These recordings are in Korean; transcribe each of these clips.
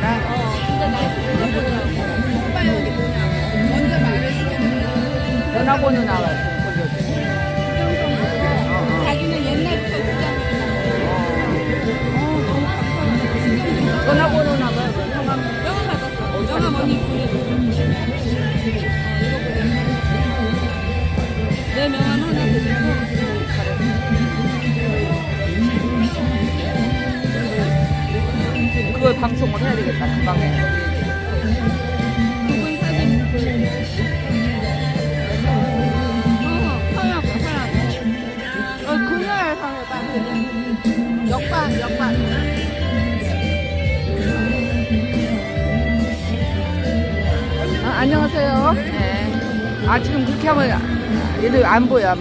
하시는구나. 근데 나 오빠 여기 뭐냐 먼저 말을 시켰는데 전화번호 나와 좀 걸려줘. 자기는 옛날부터 전화번호 나와요. 성함. 명함 받았어. 명함 언니 보내줘. 내 명함 하나 드리고 그걸 방송을 해야 되겠다. 그 방에. 그분 사진 서양 그녀의 상해봐 역반 안녕하세요. 네. 지금 그렇게 하면 얘들 안 보여.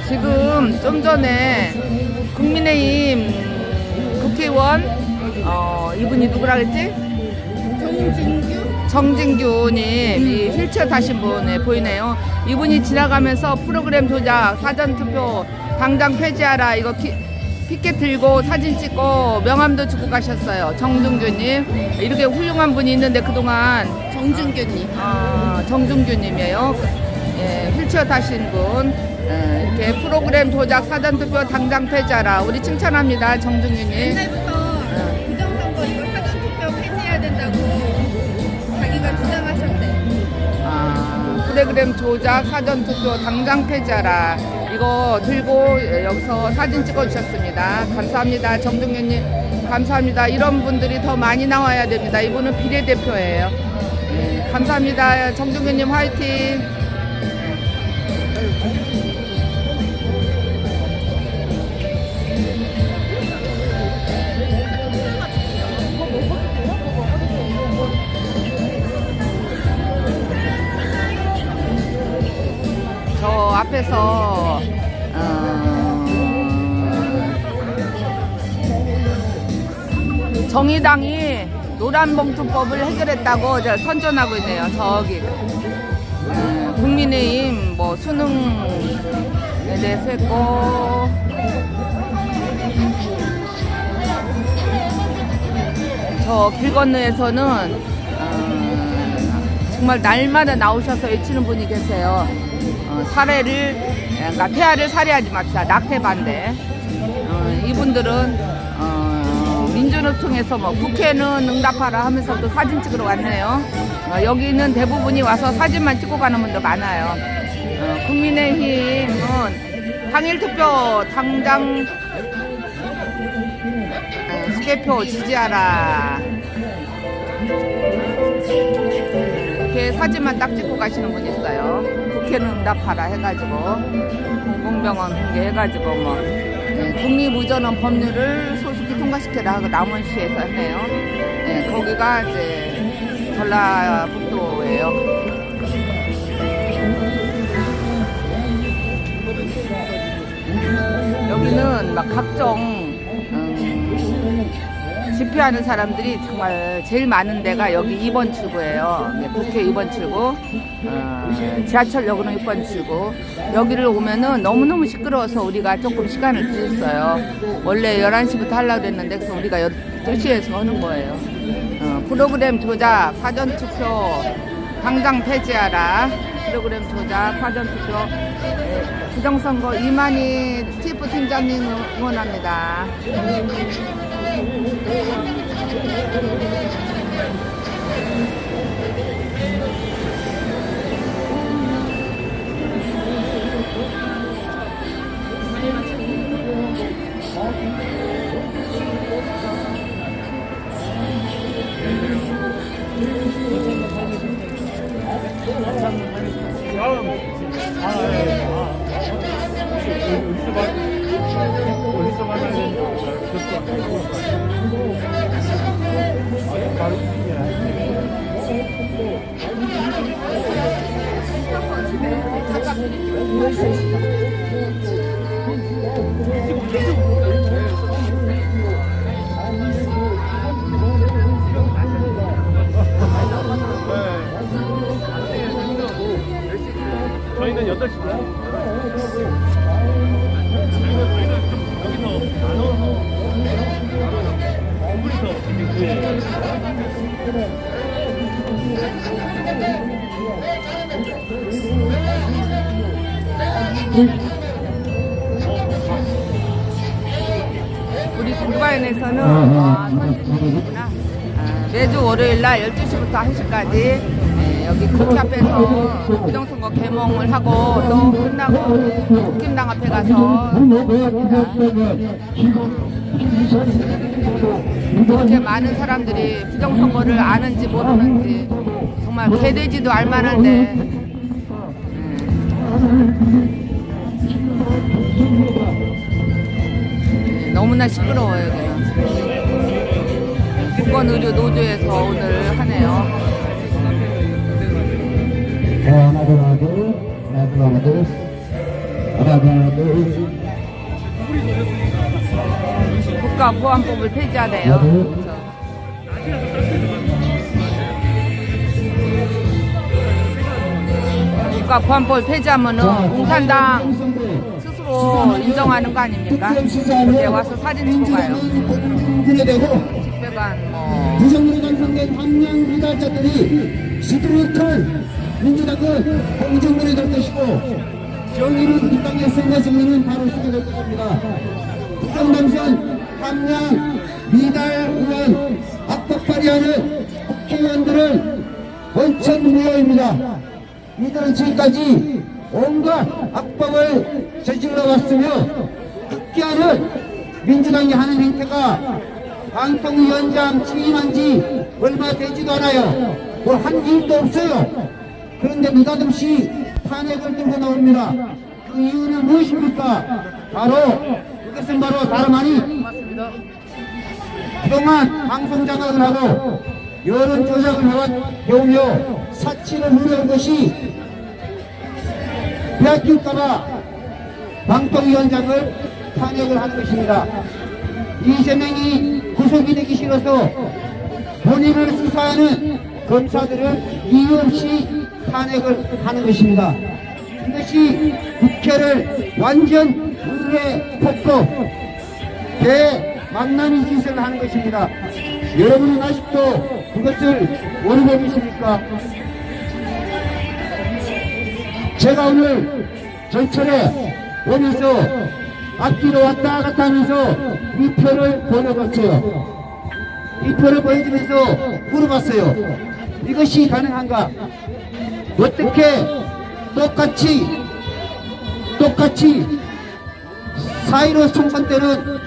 지금 좀 전에 국민의힘 국회의원 이분이 누구라 그랬지? 정진규님 이 휠체어 타신 분에 보이네요. 이분이 지나가면서 프로그램 조작, 사전투표 당장 폐지하라 이거 피켓 들고 사진 찍고 명함도 주고 가셨어요. 정준규님 이렇게 훌륭한 분이 있는데 그동안 정준규님 정준규님이에요. 예, 휠체어 타신 분 이렇게 프로그램 조작, 사전투표 당장 폐지하라 우리 칭찬합니다. 정준규님. 옛날부터 부정선거 이거 사전투표 폐지해야 된다고 자기가 주장하셨대. 프로그램 조작, 사전투표 당장 폐지하라 이거 들고 여기서 사진 찍어주셨습니다. 감사합니다. 정준규님 감사합니다. 이런 분들이 더 많이 나와야 됩니다. 이분은 비례대표예요. 네, 감사합니다. 정준규님 화이팅. 저 앞에서 정의당이 노란봉투법을 해결했다고 선전하고 있네요. 저기 국민의힘 뭐 수능에 대해서 했고 저 길 건너에서는 정말 날마다 나오셔서 외치는 분이 계세요. 그러니까 폐하를 살해하지 맙시다. 낙태 반대. 이분들은 민주노총에서 뭐 국회는 응답하라 하면서 또 사진 찍으러 왔네요. 여기 있는 대부분이 와서 사진만 찍고 가는 분들 많아요. 국민의힘은 당일투표 당장 수개표 지지하라. 이렇게 사진만 딱 찍고 가시는 분이 있어요. 국회는 응답하라 해가지고 공공병원 공개해가지고 뭐 국립무전원 법률을 소속히 통과시켜라 하고 남원시에서 했네요. 네, 거기가 이제 전라북도예요. 여기는 막 각종 집회하는 사람들이 정말 제일 많은 데가 여기 2번 출구예요. 국회 2번 출구, 지하철역으로 6번 출구. 여기를 오면은 너무너무 시끄러워서 우리가 조금 시간을 늦었어요. 원래 11시부터 하려고 했는데 그래서 우리가 12시에서 하는 거예요. 프로그램 조작, 사전투표 당장 폐지하라. 프로그램 조작, 사전투표 부정선거 이만희 TF 팀장님 응원합니다. 저희는 8시고요. 저희는 여기서 나눠서 5분이서 우리 공과연에서는 선진국이구나. 매주 월요일날 12시부터 1시까지 여기 국회 앞에서 부정선거 개몽을 하고 또 끝나고 국힘당 앞에 가서 합니다. 이렇게 많은 사람들이 부정선거를 아는지 모르는지 정말 개돼지도 알만한데 너무나 시끄러워요 여기는. 보건의료 노조에서 오늘 하네요. 국가보안법을 폐지하네요. 국가보안법을 폐지하면은 공산당 스스로 인정하는 거 아닙니까? 근데 와서 사진 찍고 가요. 집배관 뭐 부정으로 전성된 함량 미달자들이 시드루턴 민주당은 공정권이 될 것이고 정의는 이 땅에 선거 승리는 바로 쓰게 될 것입니다. 국정당선 함량 미달 의원 압박 발의하는 국회의원들은 원천 무효입니다. 이들은 지금까지 온갖 압박을 저질러 왔으며 흑기하는 민주당이 하는 행태가 방통위원장 취임한 지 얼마 되지도 않아요. 뭐 한 일도 없어요. 그런데 느닷없이 탄핵을 들고 나옵니다. 그 이유는 무엇입니까? 그것은 바로 다름 아니 그동안 방송 장악을 하고 여론 조작을 해오며 사치를 누려온 것이 빼앗길까봐 방통위원장을 탄핵을 한 것입니다. 이재명이 구속이 되기 싫어서 본인을 수사하는 검사들은 이유 없이 탄핵을 하는 것입니다. 이것이 국회를 완전 의회 폭거 대만남의 짓을 하는 것입니다. 여러분은 아직도 그것을 모르고 계십니까? 제가 오늘 전철에 오면서 앞뒤로 왔다 갔다 하면서 이 표를 보내봤어요. 이 표를 보여주면서 물어봤어요. 이것이 가능한가? 어떻게 똑같이 4.15 총선 때는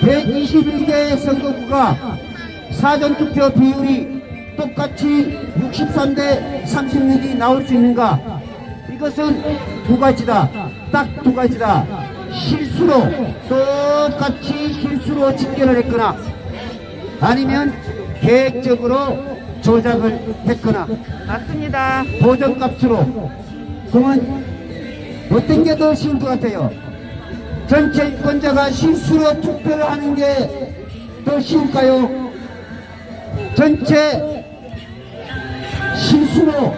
121개 선거구가 사전투표 비율이 똑같이 63대 36이 나올 수 있는가? 이것은 두 가지다. 딱 두 가지다. 똑같이 실수로 집계를 했거나 아니면 계획적으로 조작을 했거나 맞습니다. 보정값으로. 그러면 어떤 게 더 쉬운 것 같아요? 전체 유권자가 실수로 투표를 하는 게 더 쉬울까요? 전체 실수로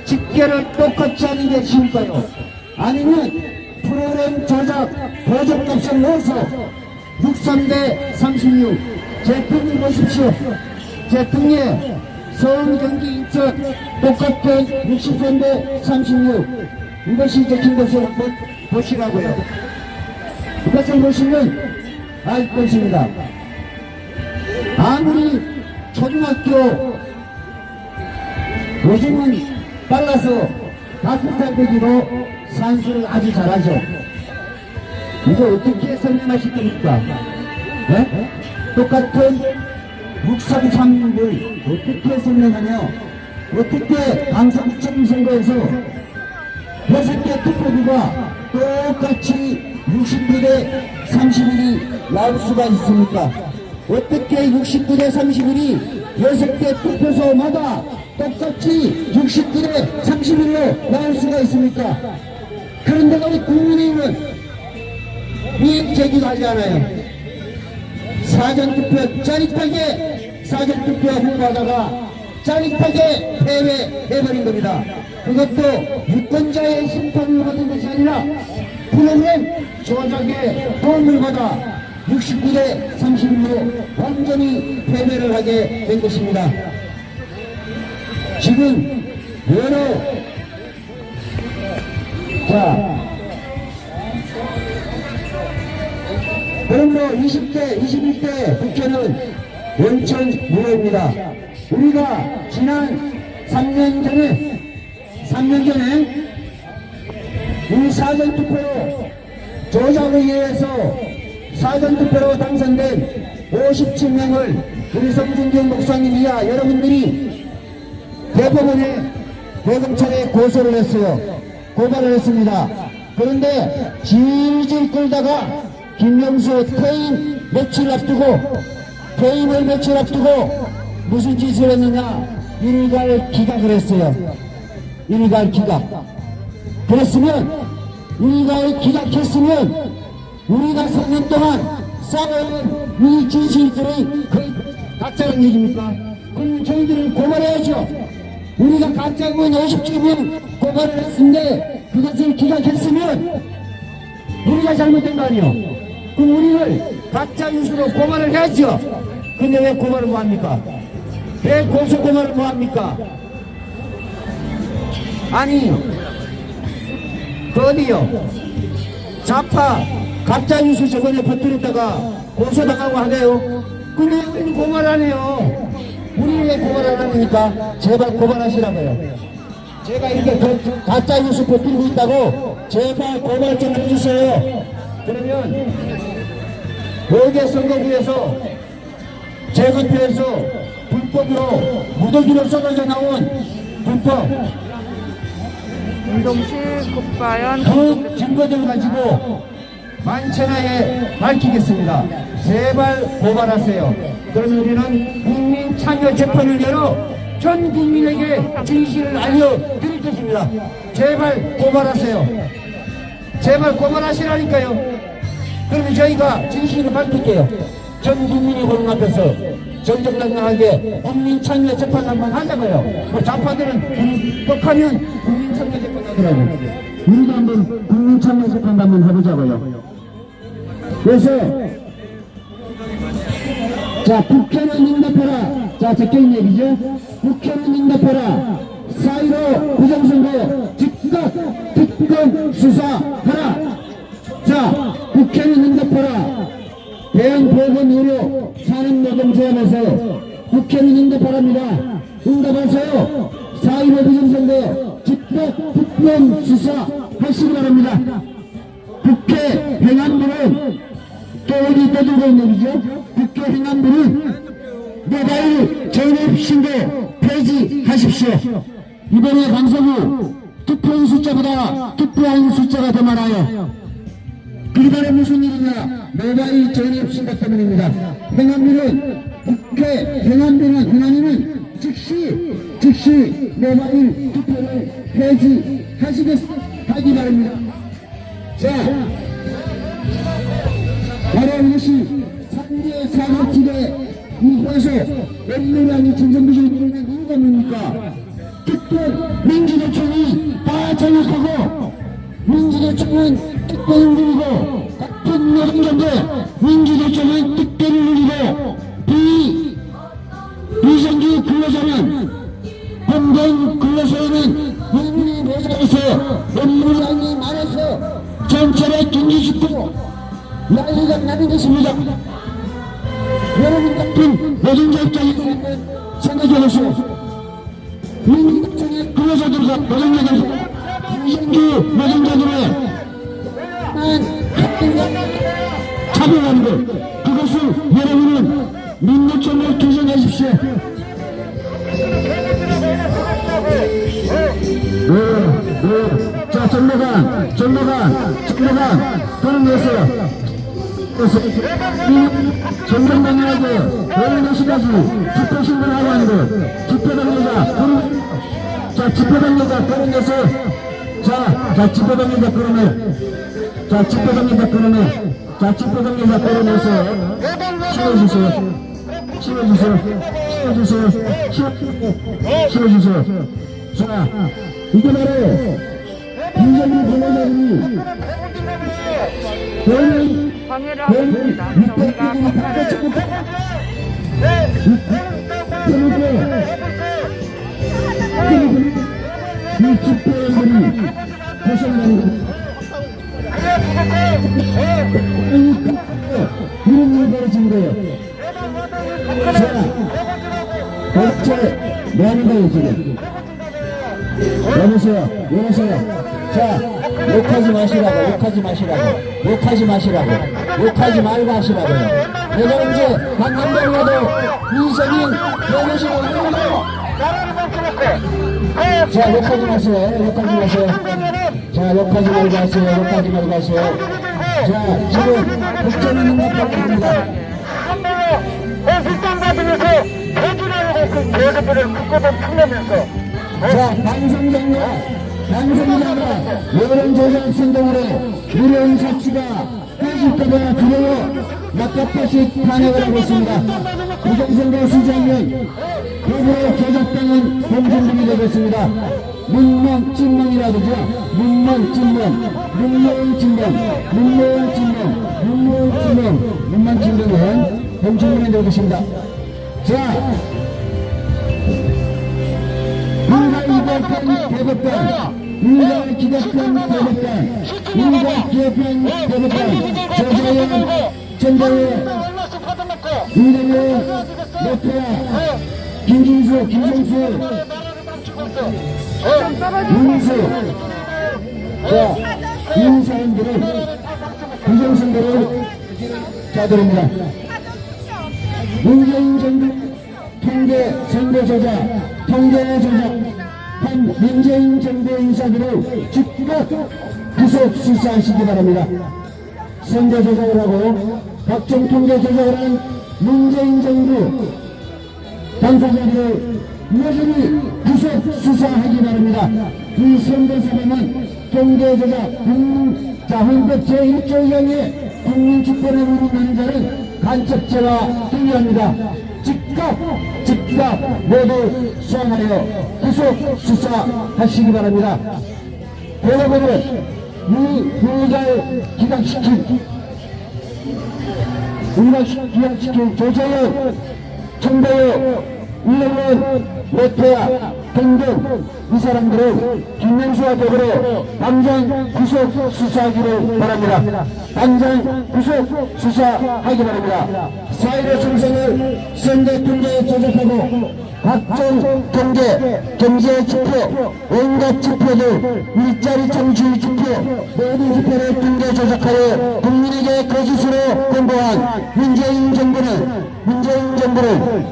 집계를 똑같이 하는 게 쉬울까요? 아니면 프로그램 조작, 보정값을 넣어서 63대 36. 제 등을 보십시오. 제 등에 서울, 경기, 인천 똑같은 63대 36. 이것이 적힌 것을 한번 보시라고요. 이것을 보시면 알 것입니다. 아무리 초등학교 요즘은 빨라서 5살 되기로 산수를 아주 잘하죠. 이거 어떻게 설명하실 겁니까? 네? 똑같은 633을 어떻게 설명하며 어떻게 강서구청 선거에서 6개 투표구가 똑같이 69대 31이 나올 수가 있습니까? 어떻게 69대 31이 6개 투표소마다 똑같이 69대 31로 나올 수가 있습니까? 그런데 우리 국민의힘은 이행 제기도 하지 않아요. 사전투표 짜릿하게 사전투표 홍보하다가 짜릿하게 패배해버린 겁니다. 그것도 유권자의 심판을 받은 것이 아니라 프로그램 조작에 도움을 받아 69대 31로 완전히 패배를 하게 된 것입니다. 지금 여러 자, 그러므로 20대, 21대 국회는 원천 무효입니다. 우리가 지난 3년 전에 이 사전투표로 조작에 의해서 사전투표로 당선된 57명을 우리 성준경 목사님 이하 여러분들이 대법원에 대검찰에 고소를 했어요. 고발을 했습니다. 그런데 질질 끌다가 김명수 퇴임을 며칠 앞두고 무슨 짓을 했느냐, 일갈 기각을 했어요. 일갈 기각. 그랬으면, 일갈 기각했으면 우리가 3년 동안 쌓아온 이 진실들이 거의 가짜라는 얘기입니까? 그럼 저희들을 고발해야죠. 우리가 가짜고 50주면 고발을 했는데 그것을 기각했으면 우리가 잘못된 거 아니에요. 그럼 우리를 가짜 뉴스로 고발을 해야죠. 근데 왜 고발을 뭐합니까? 왜 고소 고발을 뭐합니까? 아니, 어디요? 좌파 가짜 뉴스 저번에 퍼뜨렸다가 고소당하고 하네요. 근데 우리는 고발 안 해요. 우리 왜 고발 안 합니까? 제발 고발하시라고요. 제가 이렇게 가짜 뉴스 퍼뜨리고 있다고 제발 고발 좀 해주세요. 그러면 여기 선거구에서 재검표에서 불법으로 무더기로 쏟아져 나온 불법 운동실 국가연 그 증거들 가지고 만천하에 밝히겠습니다. 제발 고발하세요. 그러면 우리는 국민 참여 재판을 열어 전 국민에게 진실을 알려드릴 것입니다. 제발 고발하세요. 제발 고발하시라니까요. 그러면 저희가 진실을 밝힐게요. 전 국민이 보는 앞에서 정정당당하게 국민 참여 재판 한번 하자고요. 뭐 좌파들은 뻑하면 국민 참여 재판 하더라고요. 우리도 한번 국민 참여 재판 한번 해보자고요. 그래서 자, 국회는 응답해라. 자, 적혀있는 얘기죠. 국회는 응답해라. 4.15 부정선거 즉각 특검 수사하라. 자, 국회는 응답하라. 대한보건 의료 산업노동 조합에서 국회는 응답하랍니다. 응답하세요. 4.15 부정선거 즉각 특검 수사하시기 바랍니다. 국회 행안부는 또 어디 떠들고 있는 얘기죠? 국회 행안부는 모바일 전입신고 폐지하십시오. 이번에 강서구 투표인 숫자보다 투표한 숫자가 더 많아요. 이번에 무슨 일이냐? 모바일 전입신고 때문입니다. 행안부는 행안부는 즉시 모바일 투표를 폐지하기 바랍니다. 자, 바로 이것이 3대 사각지대 이곳에서 웬만한 정정부실 일어난 이유가 뭡니까? 특권 민주노총이 다 전역하고 민주노총은 특권을 누리고 같은 노동자인데 민주노총은 특권을 누리고 비정규 근로자는 공동 근로소에는 민원이 모자라서 업무량이 많아서 전철에 경기짓고 난리가 나는 것입니다. 여러분 같은 노동자 입장에서 생각해보세요. 민주노총의 근로자들과 노동자들 비정규 노동자들의 차별하는 것, 그것을 여러분은 민노총을 규정하십시오. 자, 전로관 그런 데서 전면당하게 14시까지 집회신고를 하고 하는 것, 집회당료자 그런 데서 집회당료자 끌어내서 치워주세요. 자, 이게 바로 민정부 근로자들이 방해를 하고 있습니다. 그래서 우리가 이 집회원들이 고생하는 것 벌어진 거예요. 자, 도대체 뭐 하는 거예요, 지금? 여보세요. 자, 욕하지 말고 하시라고요. 내가 이제 한 번이라도 이성인 여보시고 있는데요. 자, 욕하지 마세요. 자, 욕하지 말고 하세요. 자, 지금 국정은 응답합니다. 실장 받으면서 해주라고 그 계획들을 굳건히 풀면서 자, 방송자가 여론조작 선동으로 무료인 사치가 깨질까봐 두려워 막가파식 탄핵을 하고 있습니다. 부정선거 수장은 더불어 조작당은 공정금이 되겠습니다. 문명찐명이라 그러죠. 문명찐명은 공정금이 되겠습니다. 자, 우리가 기대한 대법관, 조사연, 전대회, 이정현, 노태야, 김진수, 윤수. 자, 이 사람들은 부정선거를 짜들입니다. 문재인 정부 통계 선거 조작, 한 문재인 정부 인사들을 즉각 구속 수사하시기 바랍니다. 선거 조작을 하고 각종 통계 조작을 한 문재인 정부 당사자들을 여전히 구속 수사하기 바랍니다. 이 선거사범은 통계 조작, 헌법 제1조 1항의 국민주권을 위반하는 자는 간첩죄가 등위합니다. 즉각 모두 수행하여 구속 수사하시기 바랍니다. 대법원은 이 불gal 기각시킨 조재현, 정대호, 이정현, 노태야 등등 이 사람들을 김명수와 더불어 당장 구속 수사하기를 바랍니다. 당장 구속 수사하기 바랍니다. 4.15 총선을 선거 통계에 조작하고 각종 통계, 경제 지표, 온갖 지표들, 일자리 창출 지표, 모든 지표를 통계 조작하여 국민에게 거짓으로 공보한 문재인 정부를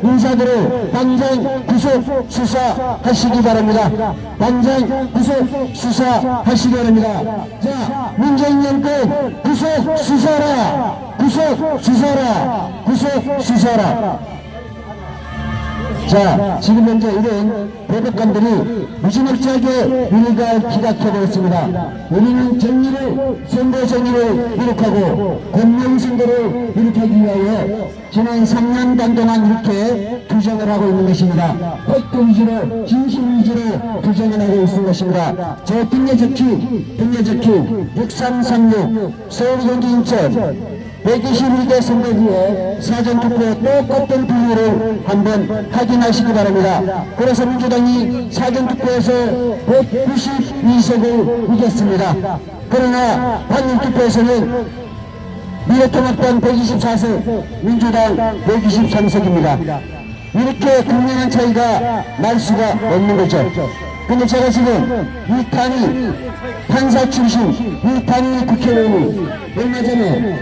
인사들을 당장 구속 수사하시기 바랍니다. 당장 구속 수사하시기 바랍니다. 자, 문재인 정권 구속 수사라. 자, 지금 현재 이런 대법관들이 무지막지하게 우리가 기각하고 있습니다. 우리는 선거 정의를 이룩하고 공명선거를 이룩하기 위하여 지난 3년간 동안 이렇게 투쟁을 하고 있는 것입니다. 팩트 위주로, 진실 위주로 투쟁을 하고 있는 것입니다. 저 등에 적힌 6336 서울 경기 인천 121대 선거구에 사전투표 똑같은 비율을 한번 확인하시기 바랍니다. 그래서 민주당이 사전투표에서 192석을 이겼습니다. 그러나 단일투표에서는 미래통합당 124석, 민주당 123석입니다. 이렇게 극명한 차이가 날 수가 없는 거죠. 근데 제가 지금 이탄희 판사 출신 이탄희 국회의원이 얼마 전에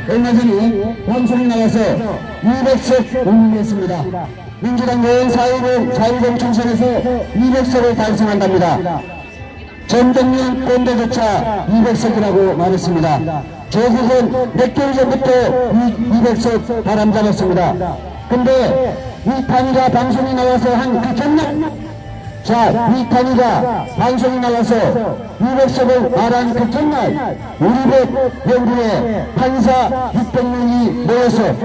방송에 나와서 200석 운운했습니다. 민주당 내연 4.10 총선에서 200석을 달성한답니다. 전동면 꼰대조차 200석이라고 말했습니다. 조국은 몇 개월 전부터 200석 바람잡았습니다. 근데 이탄희가 방송에 나와서 한 그 전날, 자, 이탄희가 방송에 나와서 200석을 말한 그 전날 우리법 연구에 판사 600명이 모여서,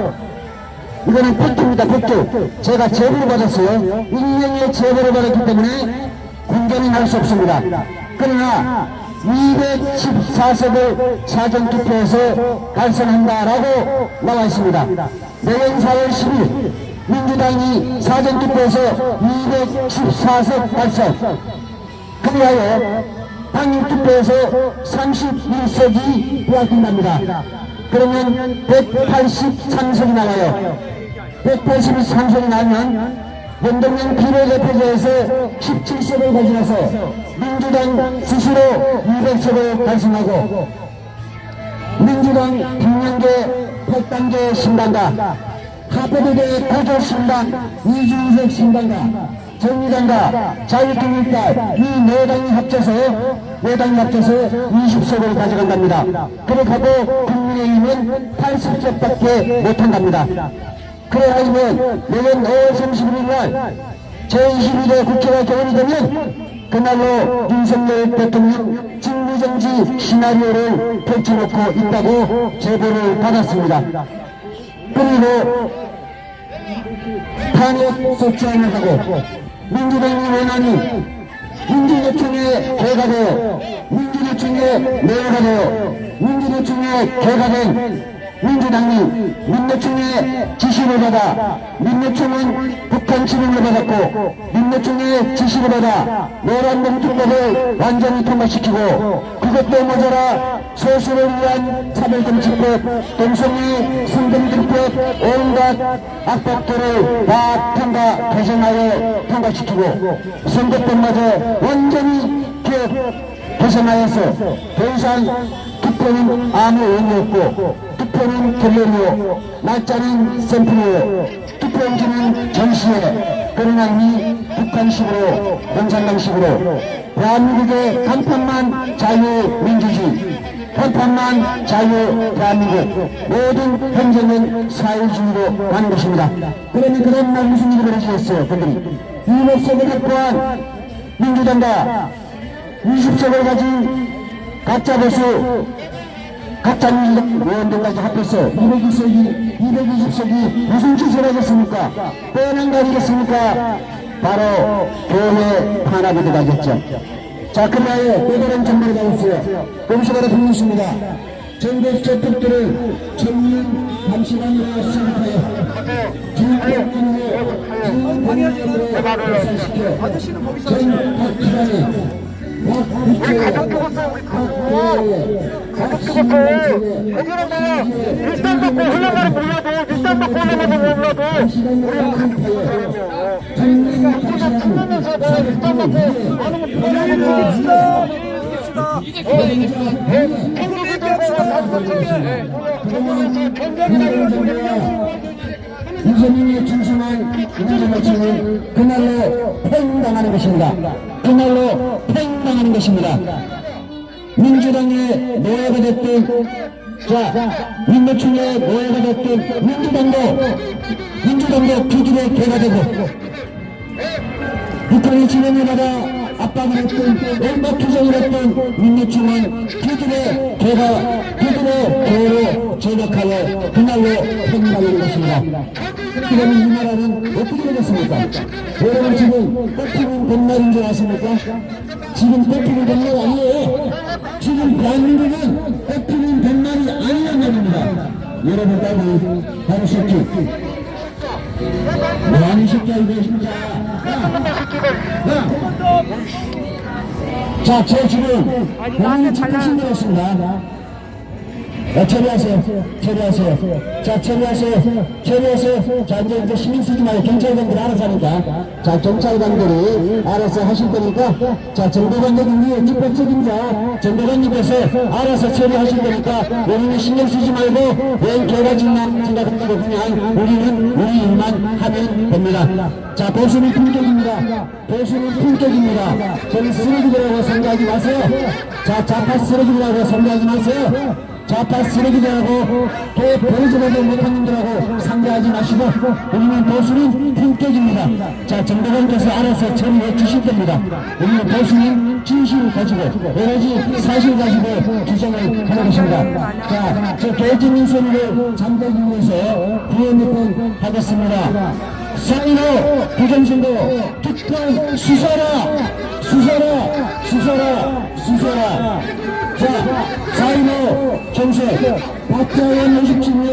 이거는 팩트입니다. 팩트. 제가 제보를 받았어요. 1년에 제보를 받았기 때문에 공개는 할 수 없습니다. 그러나 214석을 사전투표에서 달성한다라고 나와 있습니다. 내년 4월 10일 민주당이 사전투표에서 214석 달성, 그리하여 당일투표에서 31석이 빼앗긴답니다. 그러면 183석이 나와요. 183석이 나면 연동형 비례대표제에서 17석을 가져가서 민주당 스스로 200석을 달성하고 민주당 김영계 8단계 신당가, 하버드대 고조 신당 이준석 신당가, 정의당과 자유통일당 이 네 당이 합쳐서 20석을 가져간답니다. 그렇게 하고 국민의힘은 80석밖에 못한답니다. 그래가지고 내년 5월 31일 날 제21대 국회가 개원이 되면 그날로 윤석열 대통령 직무정지 시나리오를 펼쳐놓고 있다고 제보를 받았습니다. 그리고 탄핵 소추안을 하고 민주당이 원하는 민주노총에 개가되어 민주노총에 내가되어 민주노총에 개가된 민주당이 민노총의 지시를 받아 민노총은 북한 지령을 받았고 민노총의 지시를 받아 노란봉투법을 완전히 통과시키고 그것도 모자라 소수를 위한 차별정치법, 동성애 성범죄법 온갖 악법들을 다 개정하여 통과시키고 선거법마저 완전히 개선하여서 더 이상 투표는 아무 의미 없고 투표는 결론이요 날짜는 샘플이요 투표용지는 전시회 그러나 이미 북한식으로 공산당식으로 대한민국의 간판만 자유민주주의 간판만 자유 대한민국 모든 행정은 사회주의로 가는 것입니다. 그러면 그런 날 무슨 일이 벌어지겠어요? 그들이 200석을 확보한 민주당과 20석을 가진 가짜보수 가짜 의원들까지 합해서 220석이 무슨 짓을 하겠습니까? 뻔한 거 아니겠습니까? 바로 교회 탄압이 들어가겠죠. 자, 그러나에 또 다른 정보를 나왔어요. 공시가로 듣습니다. 전국 재폭들을 전면 감시관으로 시작하여 중국군으로 발산시켜 전각 기관에 가족 죽었어. 가족 죽었어. 거기는 내가 일단 듣고 흘러가는 몰라도 일단 듣고 흘러가는 몰라도 우리가 찾으면서 내가 일단 듣고 아는 거 몰라도 경기도 들고 다섯 번째 경기에서 경기라는 이재명의 중심한 민주노총은 그날로 팽당하는 것입니다. 그날로 팽당하는 것입니다. 민주당의 노예가 됐든 민노총의 노예가 됐든 민주당도 그들의 개가 되고 북한의 지령을 받아 압박을 했던 온갖 투쟁을 했던 민노총은 그들의 개로 전역하여 그날로 팽당하는 것입니다. 그러면 이 나라는 어떻게 되겠습니까? 여러분 지금 뽑히는 뱃날인 줄 아십니까? 지금 뽑히는 뱃날 아니에요. 지금 대한민국은 뽑히는 뱃날이 아니란 말입니다. 여러분 따위 바로 새끼 뭐하는 새끼야 이거 진짜. 자, 저 지금 본인이 찍으신 것 같습니다. 처리하세요. 자, 처리하세요. 자, 이제 신경 쓰지 말고 경찰관들이 알아서 하니까. 자, 경찰관들이 알아서 하실 거니까. 자, 정보관님이 직접 책임자 정보관님께서 알아서 처리하실 거니까 우리는 신경 쓰지 말고 웬 개가진만 생각하고 그냥 우리는 우리 일만 하면 됩니다. 자, 보수는 품격입니다. 저는 쓰레기들하고 상대하지 마세요. 자, 좌파 쓰레기들하고 상대하지 마세요. 좌파 쓰레기들하고 또 보여주려도 못한 놈들하고 상대하지 마시고 우리는 보수는 품격입니다. 자, 정보관께서 알아서 처리해 주실 겁니다. 우리는 보수는 진실을 가지고 여러가지 사실 가지고 주장을 하는 것입니다. 자, 저 개진민 소리를 잠들기 위해서 구원 몇번 하겠습니다. 상로 부정선거 특검 수사라. 자, 사이로 정책 박자원 50주년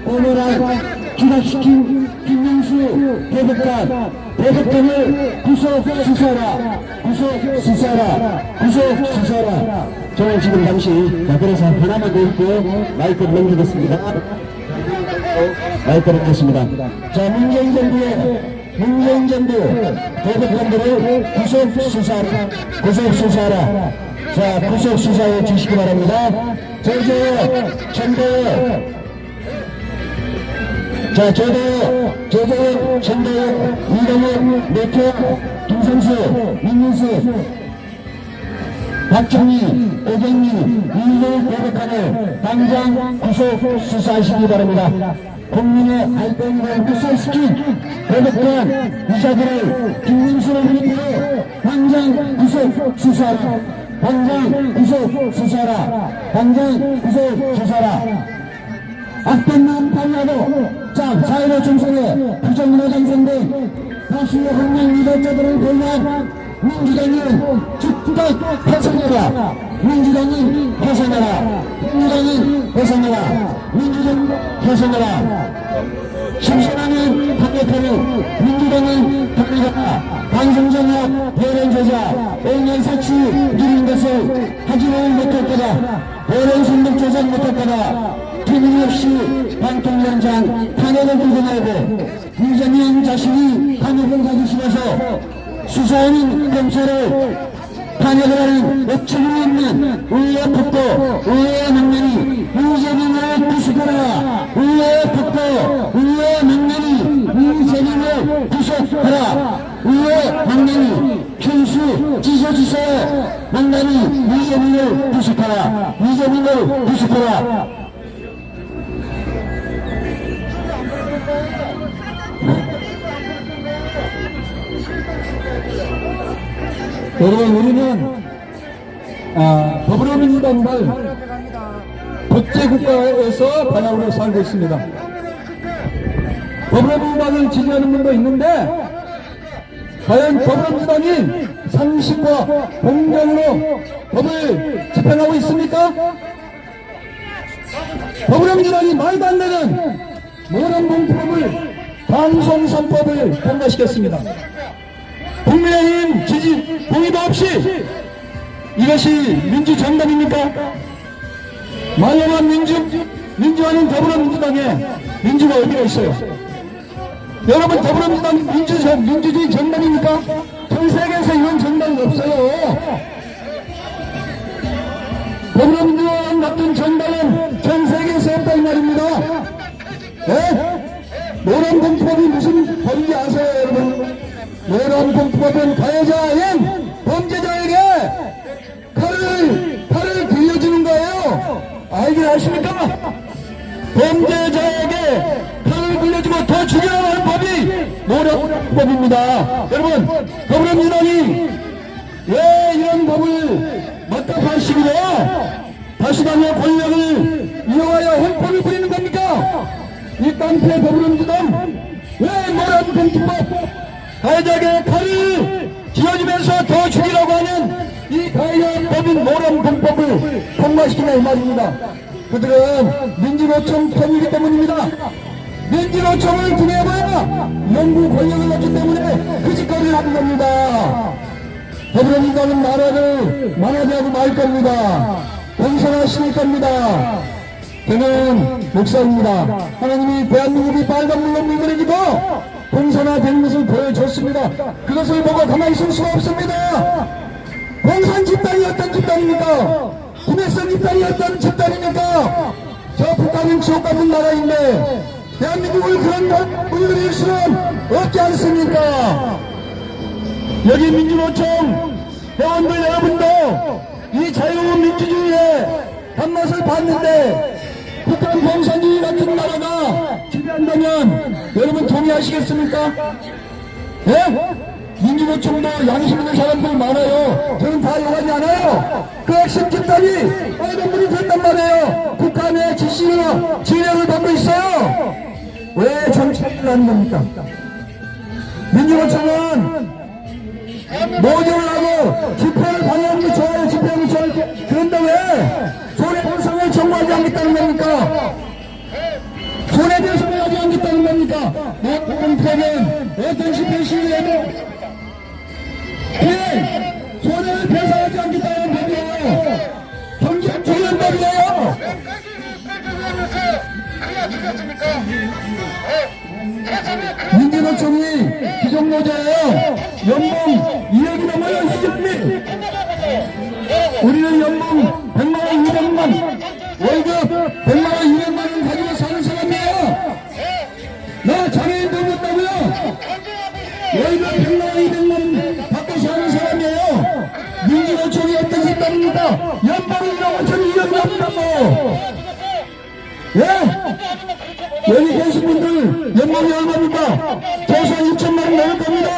오늘날 기각시킨 김명수 대법관 대북권을 구속시사라, 구속시사라, 구속시사라. 저는 지금 잠시 그래서 하나만 더 있고 마이크를 넘기겠습니다. 마이크를 겠습니다. 자, 문재인 정부 대북권들을 구속시사라, 구속시사라. 자, 구속시사해 주시기 바랍니다. 저도 전대회 이동현 내표 김성수 민민수 박정희 오경민 이를 대북한을 당장 구속 수사하시기 바랍니다. 국민의 알권을 구속시킨 대북한 이자들을 김민수를 비롯해 당장 구속 수사하라. 당장 구속 수사하라. 당장 구속 수사하라. 악된 마음 발라도 자, 사회로 중성에 부정문화 장성된 다수의 한명 리더자들을 보면 민주당은 즉각 해산해라. 민주당은 해산해라. 민주당은 해산해라. 민주당 해산해라. 심심하는 반대편은 민주당은 반대하라. 방송정약 대련조작 온연사치 누린 것을 하지는 못할 거다. 대련순득 조작 못할 거다. 틀림없이 방통위원장 탄핵을 들고 나오고 이재명 자신이 탄핵을 가기 싫어서 수사하는 검찰을 탄핵을 하는 어처구니 없는 의회 폭도 의회 망나니 이재명을 구속하라. 의회 폭도 의회 망나니 이재명을 구속하라. 의회 망나니 편수 찢어지서 망나니 이재명을 구속하라. 이재명을 구속하라. 여러분, 우리는 더불어민주당발 독재국가에서 반항으로 살고 있습니다. 더불어민주당을 지지하는 분도 있는데 과연 더불어민주당이 상식과 공정으로 법을 집행하고 있습니까? 더불어민주당이 말도 안 되는 모든 공법을 방송선법을 통과시켰습니다. 국민의힘 지지 동의도 없이 이것이 민주정당입니까? 말로만 민주화는 더불어민주당에 민주가 어디가 있어요? 여러분, 더불어민주당 민주주의 정당입니까? 전 세계에서 이런 정당이 없어요. 더불어민주당 같은 정당은 전 세계에서 없다 이 말입니다. 네? 노란봉법이 무슨 법인지 아세요, 여러분? 노란봉법은 가해자인 범죄자에게 칼을 빌려주는 거예요. 알긴 아십니까? 범죄자에게 칼을 빌려주고 더 죽이려고 하는 법이 노란법입니다. 여러분, 더불어민주당이 왜 이런 법을 막답한 식으로 다수당의 권력을 이용하여 횡포를 부리는 겁니까? 이 깡패 더불어민주당 왜 노란봉법 가해자에게 칼을 쥐어주면서 더 죽이려고 하는 이 가해자법인 노란봉법을 통과시키냐 이 말입니다. 그들은 민주노총 편이기 때문입니다. 민주노총을 통해봐야 연구 권력을 얻기 때문에 그 짓거리를 하는 겁니다. 더불어민주당은 나라를 망하게 말 겁니다. 공산화시킬 겁니다. 저는 목사입니다. 하나님이 대한민국이 빨간물로 물들이기도 공산화된 것을 보여줬습니다. 그것을 보고 가만히 있을 수가 없습니다. 공산 집단이 어떤 집단입니까? 김일성 집단이 어떤 집단입니까? 저 북한은 지옥 같은 나라인데 대한민국을 그런 물들일 수는 없지 않습니까? 여기 민주노총 회원들 여러분도 이 자유민주주의의 단맛을 봤는데 북한 공산주의 같은 나라가 지배한다면 여러분 동의하시겠습니까? 예? 민주노총도 양심 있는 사람들 많아요. 저는 다 욕하지 않아요. 그 핵심 집단이 빨간불이 됐단 말이에요. 북한의 지시나 지령을 받고 있어요. 왜 정치를 하는 겁니까? 민주노총은 모집을 하고 집회를 방해하는 게 좋아요. 집회하는 게 좋아요. 그런데 왜 손해배상을 청구하지 않겠다는 겁니까? 손해배상을 하지 않겠다는 겁니까? 공표는 어떤 집회 시위에도 손해를 배상하지 않겠다는 법이에요. 경제 조련법이에요. 민주노총이 기종노조예요. 연봉 2억이 넘어요, 이준미. 우리는 연봉 100만원, 200만, 월급 100만원, 200만원 가지고 사는 사람이에요. 나 장애인 닮았다고요? 월급 100만원, 200만원 받고 사는 사람이에요. 민주노총이 어떤 집단입니까? 연봉이 1억 5천 2억이 넘는다고. 예? 여기 계신 분들 연봉이 얼마입니까? 최소한 6천만원 넘을 겁니다.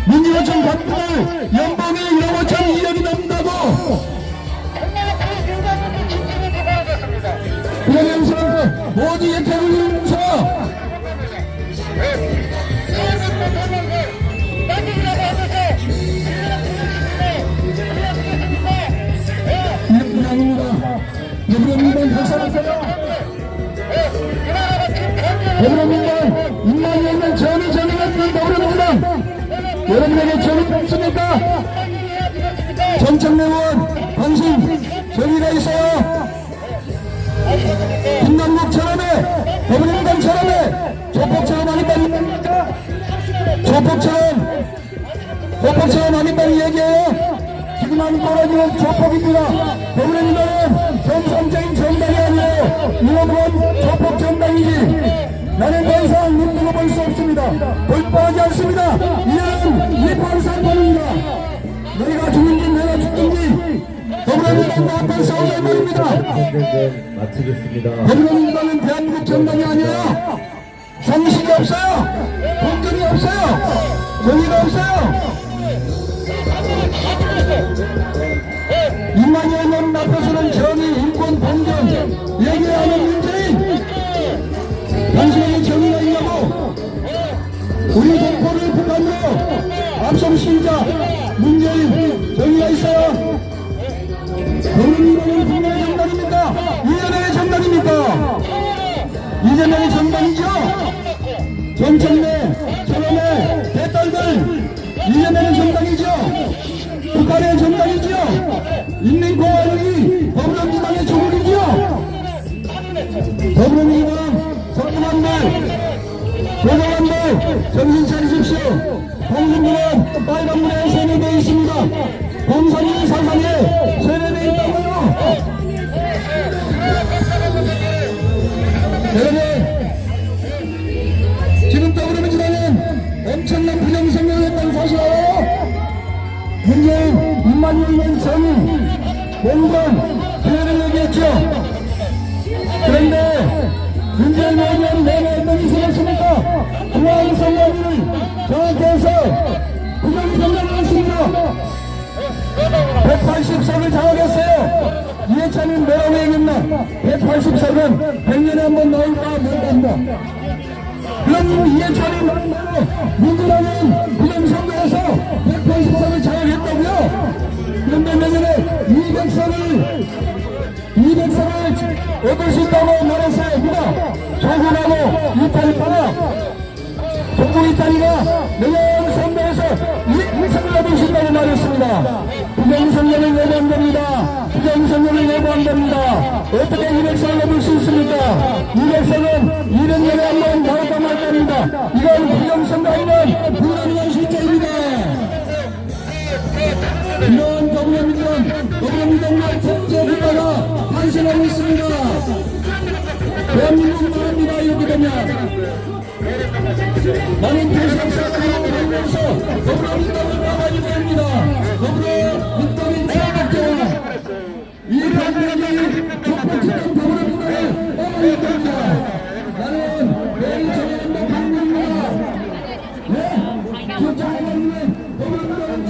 민주노총 간부들 연봉이 1억 5천 2억이 넘는다고. 그러면서 모두 예탁을 이루면서 이런 아닙니다. 여러분들 박살났어요. 여러분들 2만 년을 전에 더불어민주당 여러분에게 전이 없습니까? 정청래원 당신 정의가 있어요. 김남국처럼에 더불어민주당처럼에 조폭처럼 하겠다는 조폭처럼 하겠다는 얘기예요. 지금 하는 꼬라지는 조폭입니다. 더불어민주당은 정상적인 정당이 아니에요. 이놈은 조폭 정당이지. 나는 더 이상 눈 뜨고 볼 수 없습니다. 돌파하지 않습니다. 이는 일반상권입니다. 너희가 죽는지 내가 죽든지 더불어민주당과 앞에 싸우자 말입니다. 마치겠습니다. 더불어민주당은 대한민국 정당이 아니에요. 상식이 없어요. 공정이 없어요. 정의가 없어요. 2만여 년 앞에서는 정의, 인권, 공정 얘기하는 문재인. 당신에게 정의가 있냐고. 우리 동포를 북한으로 앞선 신자 문재인 정의가 있어요. 더불어민주당은 국민의 정당입니까? 이재명의 정당입니까? 이재명의 정당이죠? 정청래, 철원의 대딸들 이재명의 정당이죠? 북한의 정당이죠? 인민공화국이 더불어민주당의 조국이죠? 더불어민주당 석분한들 조정한들 정신 차리십시오. 공신부는 빨간불에 세뇌되어 있습니다. 공산이 사상에 세뇌되어 있다고요. 여러분, 지금 더불어민주당은 엄청난 부정선거를 했다는 사실 알아요? 문재인, 임만유는 정의, 공정, 기회를 얘기했죠. 그런데 문재인 의원은 내가 어떤 짓을 했습니까? 중앙선거를 정확해서 부정선거를 했습니다. 180석을 장악했어요. 이해찬은 뭐라고 얘기했나? 180석은 100년에 한 번 나올까 못한다. 그럼 이해찬이 말한 대로 민주당은 부정선거에서 180석을 장악했다고요? 그런데 내년에 200석을 얻을 수 있다고 말했어요. 누가? 조국하고 이탈리아가 조국 이탈리아가 내년 선거에서 200석을 얻을 수 있다고 말했습니다. 부정선거를 예고한 겁니다. 부정선거를 예고한 겁니다. 어떻게 200석을 얻을 수 있습니까? 200석은 200년에 한 번 나올까 말까입니다. 이건 부정선거 아니면 불가능한 실제입니다. 이런 더불어민주당과 국제국가가 탄생하고 있습니다. 대한민국 말입니다. 이렇게 되면 나는 대상사건을 하면서 더불어민주당을 나가야 됩니다. 더불어민주당이 최악자 이 반대기 조폭처럼 더불어민주당을 떠나야 됩니다. 나는 매일 저녁에 강국입니다.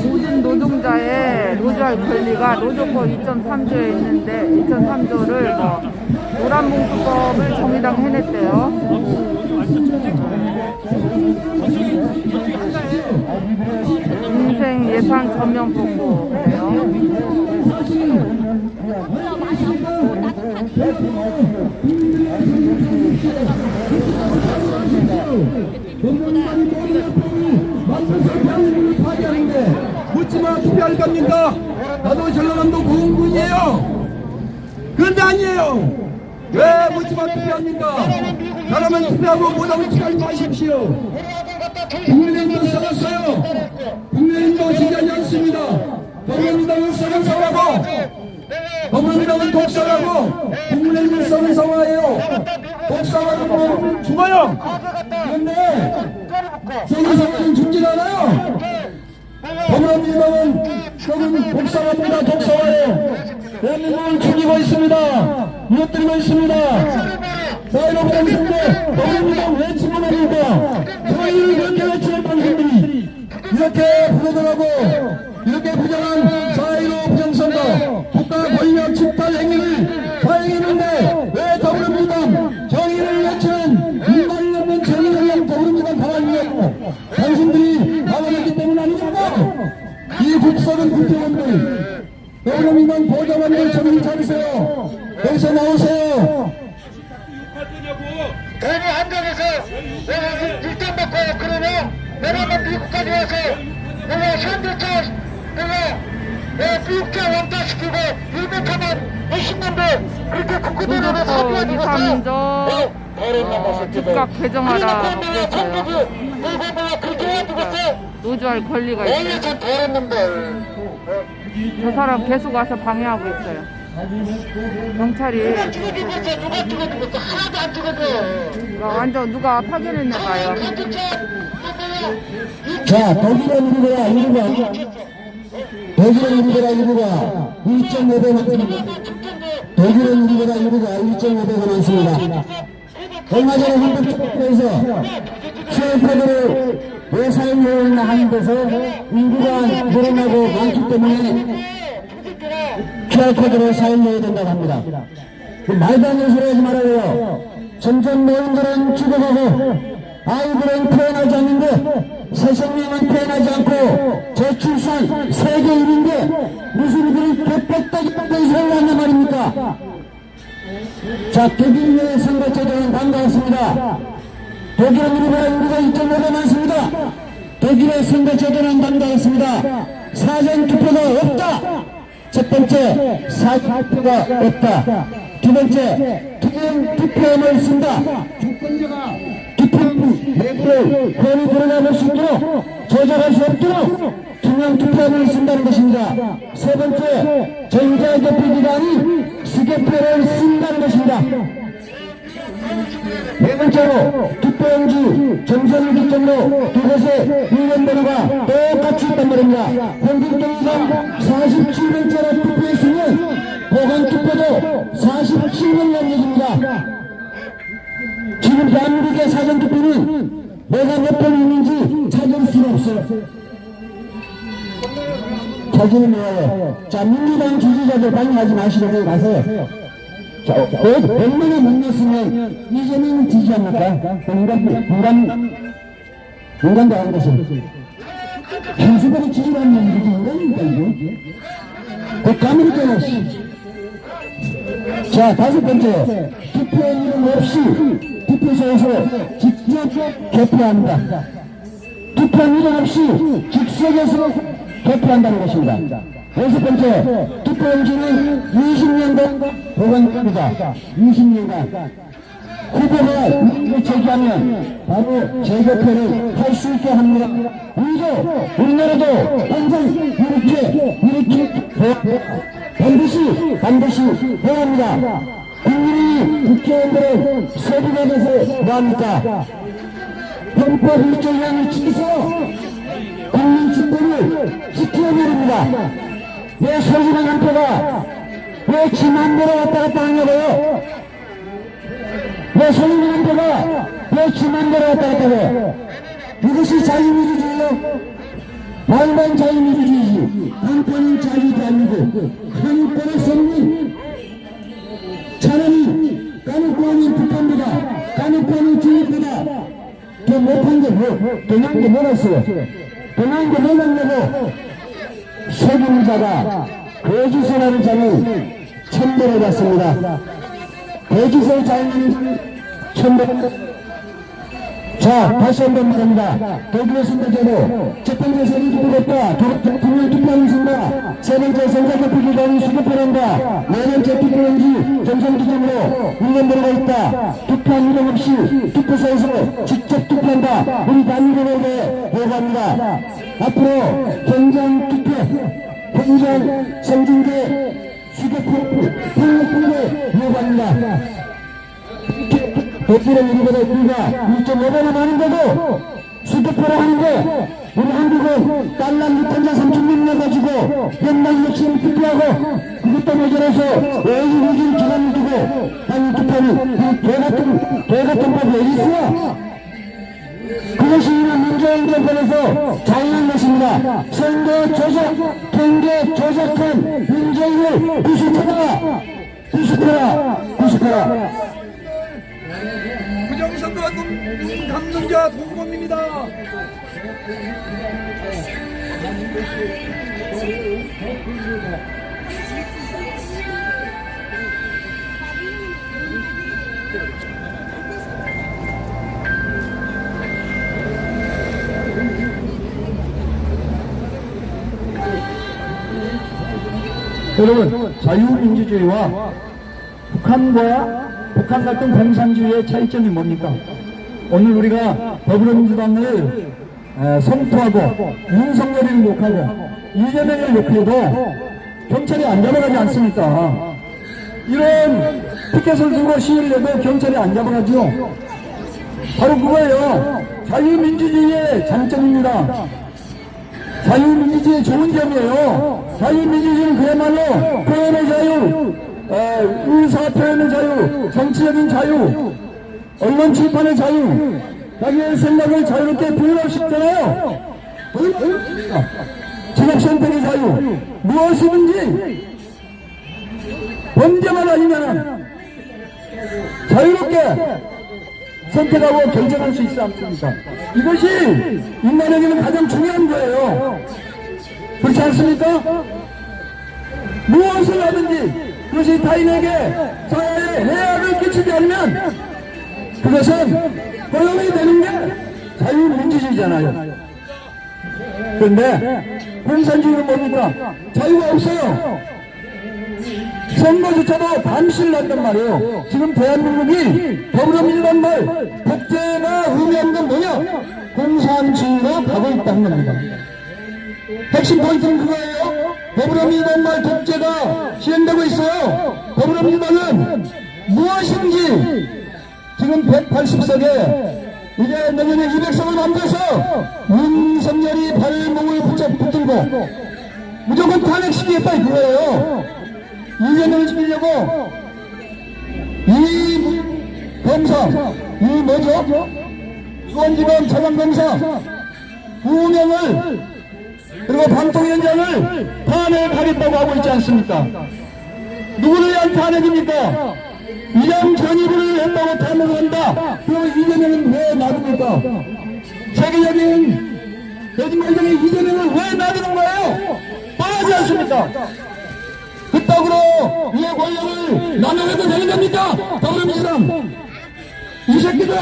모든 노동자의 노조할 권리가 노조법 2.3조에 있는데 2.3조를 노란봉투법을 정의당 해냈대요. 인생 예산 전면 복구 그래요. 동문만 전국을 파괴하는데 묻지마 투표할 겁니까? 나도 전라남도 공군이에요. 그런데 아니에요. 왜 묻지마 투표합니까? 나라면 투표하고 못하면 투표하지 마십시오. 국민의힘도 썩었어요. 국민의힘도 지지하지 않습니다. 더불어민주당은 썩은 상하고 더불어민주당은 독사하고 국민의힘은 썩은 상하예요. 독사하고 죽어요. 그런데 세계사회는 죽질 않아요. 더불어민주당은 썩은 독사합니다. 독사예요. 대한민국을 죽이고 있습니다. 무너뜨리고 있습니다. 자, 여러분, 당신들, 더불어민주당 왜 침범합니까? 저희를 이렇게 외치는 당신들이 이렇게 부정하고 이렇게 부정한 사회로 부정선거 국가 권력 집단 행위를 사행했는데 왜 더불어민주당 정의를 외치는 인간이 없는 정의를 위한 더불어민주당 가만히냐고 당신들이 가만했기 때문 아니냐고 이 국석은 국회의원들 더불어민주당 보좌관들 정신 차리세요. 여기서 나오세요. 괜히 한국에서 내가 일단 받고 그러면 내가 미국까지 와서 내가 현대차 내가 미국차 왕따시키고 일본차만 몇십 년대 그렇게 국회의원을 사주하지 못해 즉각 개정하라 그랬어요. 그렇게 해주겠어. 노조할 권리가 있어요. 원래 참 더랬는데 저 사람 계속 와서 방해하고 있어요. 경찰이 누가 죽어주겠어 하나도 안 죽어줘. 완전 누가 파견했나 봐요. 자, 독일은 우리가 인구가 독일은 우리보다 인구가 2.5배 독일은 우리보다 인구가 1.5배가 많습니다. 얼마 전에 헌법재판소에서 QR코드를 왜 사용해야 하는 데서 인구가 늘어나고 많기 때문에 QR코드를 사용해야 된다고 합니다. 그 말도 안 되는 소리 하지 말아요. 점점 노인들은 죽어가고 아이들은 태어나지 않는데 새생명은 태어나지 않고 저출산 세계 1위인데 무슨 이들은 개뻑다기 뻔한 소리를 한단 말입니까? 자, 독일 내 선거제도는 반가웠습니다. 독일은 우리보다 인구가 2.5배 많습니다. 독일의 선거제도는 반가웠습니다. 사전투표가 없다. 첫 번째, 사전투표가 없다. 두 번째, 투표함을 쓴다. 주권자가 투표함 내부를 권위 드러나볼 수 있도록 조작할 수 없도록 투명 투표함을 쓴다는 것입니다. 세 번째, 전자개표기가 아닌 수개표를 쓴다는 것입니다. 네 번째로 투표용지 점선 기점으로 두 곳에 일련번호가 똑같이 있단 말입니다. 평균동의가 47번째로 투표했으면 보건투표도 47번이라는 얘기입니다. 지금 대한민국의 사전투표는 내가 몇 번 있는지 찾을 수가 없어요. 사진이 뭐예요? 자, 민주당 지지자들 방해하지 마시라고 가세요. 자, 100만에 못 넣었으면 이제는 지지합니까? 인간도 안 것이. 현수들이 지지하는 게 인간입니까, 이게? 그 까무리잖아, 씨. 자, 다섯 번째. 투표 이름 없이 투표소에서 직접 개표합니다. 투표 이름 없이 즉석에서 개표한다는 것입니다. 여섯 번째, 투표용지는 20년간 보관됩니다. 20년간. 후보가 이익을 제기하면 바로 재개표를 할 수 있게 합니다. 우리나라도 항상 이렇게 반드시 해야 합니다. 국민이 국회의원들은 세금에 대해서 뭐합니까? 헌법 1조를 지키세요. 국민 집권을 지켜야 됩니다. 왜 소중한 한표가 왜 지 맘대로 왔다 갔다 하냐고요? 왜 소중한 한표가 왜 지 맘대로 왔다 갔다 해요? 이것이 자유민주주의요? 말만 자유민주주의지 한편은 자유도 아니고 한편의 선민 차라리 까놓고는 북한보다 까놓고는 중국보다 더 못한 게 더 나은 게 뭐가 있어요? 더 나은 게 뭐가 있냐고 세금자가 거짓을 하는 자는 천벌을 받습니다. 거짓을 자는 천벌 자, 다시 한번 말합니다. 독일의선거제로 첫 번째 선거제표가 국민 투표하는 순간, 세 번째 선거제표 기간이 수급하는다. 네 번째 투표용지 정상 기준으로 운영되어가 있다. 투표한 이름 없이 투표소에서 직접 투표한다. 우리 단일에게 요구합니다. 앞으로 현장 투표, 현장 성중계 수급표 통역분에 요구합니다. 대표는 우리보다 우리가 1.5배나 많은데도 수도표를 하는데 우리 한국은 달러 6천자 3천만 가지고 몇만 몇천 투표하고 그것도 모자라서 외국인 기관을 두고 하는 투표는 개같은 법이 어디 있어? 그것이 민주화 정권에서 자유한 것입니다. 선거 조작, 통계 조작한 민주화를 구속하라! 구속하라! 구속하라! 부정선거 눈 감는 자 공범입니다. 여러분, 자유민주주의와 북한 같은 공산주의의 차이점이 뭡니까? 오늘 우리가 더불어민주당을 성토하고 윤석열을 욕하고 이재명을 욕해도 경찰이 안 잡아가지 않습니까? 이런 피켓을 들고 시위를 해도 경찰이 안 잡아가죠. 바로 그거예요. 자유민주주의의 장점입니다. 자유민주주의의 좋은 점이에요. 자유민주주의는 그야말로 표현의 자유, 의사표현의 자유, 정치적인 자유, 언론 출판의 자유, 자기의 생각을 자유롭게 표현할 수 있잖아요. 직업 선택의 자유, 무엇이든지 범죄만 아니면 자유롭게 선택하고 결정할 수 있지 않습니까? 이것이 인간에게는 가장 중요한 거예요. 그렇지 않습니까? 무엇을 하든지 그것이 타인에게 사회에 해악을 끼치지 않으면 그것은 허용이 되는 게 자유민주주의잖아요. 그런데 공산주의는 뭡니까? 자유가 없어요. 선거조차도 반실 난단 말이에요. 지금 대한민국이 더불어민주당 말 독재가 의미하는 건 뭐냐? 공산주의로 가고 있다는 겁니다. 핵심 포인트는 그거예요. 더불어민주당 말 독재가 실행되고 있어요. 더불어민주당은 무엇인지 지금 180석에 이제 내년에 200석을 만들어서 윤석열이 발목을 붙들고 무조건 탄핵시키겠다 이거예요. 이재명을 시키려고 이 검사, 이 뭐죠? 수원지검 차장검사 2명을 그리고 방통위원장을 탄핵하겠다고 하고 있지 않습니까? 누구를 위한 탄핵입니까? 위장 전입을 했다고 탄핵을 한다. 그럼 이재명은 왜 놔둡니까? 세계적인 거짓말쟁이 이재명을 왜 놔두는 거예요? 뻔하지 않습니까? 그따구로 이 권력을 남용해도 되는 겁니까? 더불어민주당 이 새끼들아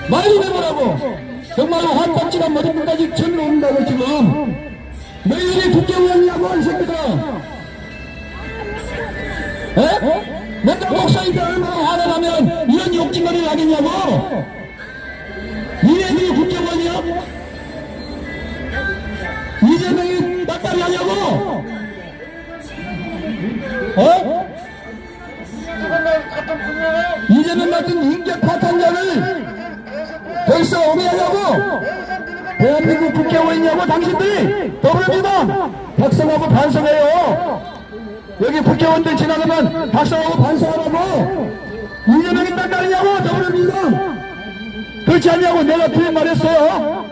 많이 내보라고. 정말로 한박지가 머리끝까지 쳐밀어 온다고 지금 너희들이 국회의원이냐고 이 새끼들아. 에? 내가 목사인데 얼마나 화가 나면 이런 욕짓거리를 하겠냐고. 니네들이 국회의원이야? 이재명이 낯다리 하냐고. 어? 이재명 같은 인격 파탄자를 벌써 오게 하냐고. 대한민국 국회의원이냐고 당신들이. 더불어민주당 박성하고 반성해요. 여기 국회의원들 지나가면 박성하고 반성하라고. 이재명이 낯다리냐고. 더불어민주당 그렇지 않냐고. 내가 틀린 말 했어요.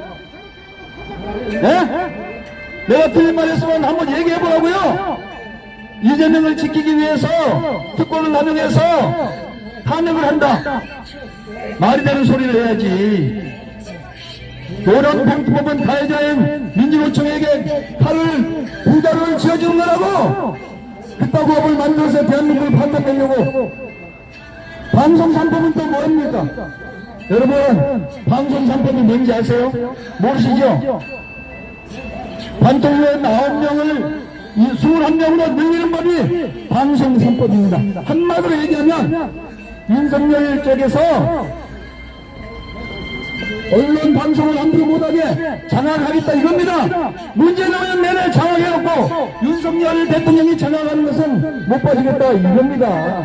네? 내가 틀린 말 했으면 한번 얘기해보라고요. 이재명을 지키기 위해서 특권을 남용해서 탄핵을 한다. 말이 되는 소리를 해야지. 노란봉투법은 가해자인 민주노총에게 부자를 지어주는 거라고. 그따구 법을 만들어서 대한민국을 판단하려고. 방송 3법은 또 뭐입니까? 여러분, 방송 상법이 뭔지 아세요? 모르시죠? 관통위원 9명을 21명으로 늘리는 법이 방송 상법입니다. 한마디로 얘기하면 윤석열 쪽에서 언론 방송을 함부로 못하게 장악하겠다 이겁니다. 문재인 내내 장악해놓고 윤석열 대통령이 장악하는 것은 못 봐주겠다 이겁니다.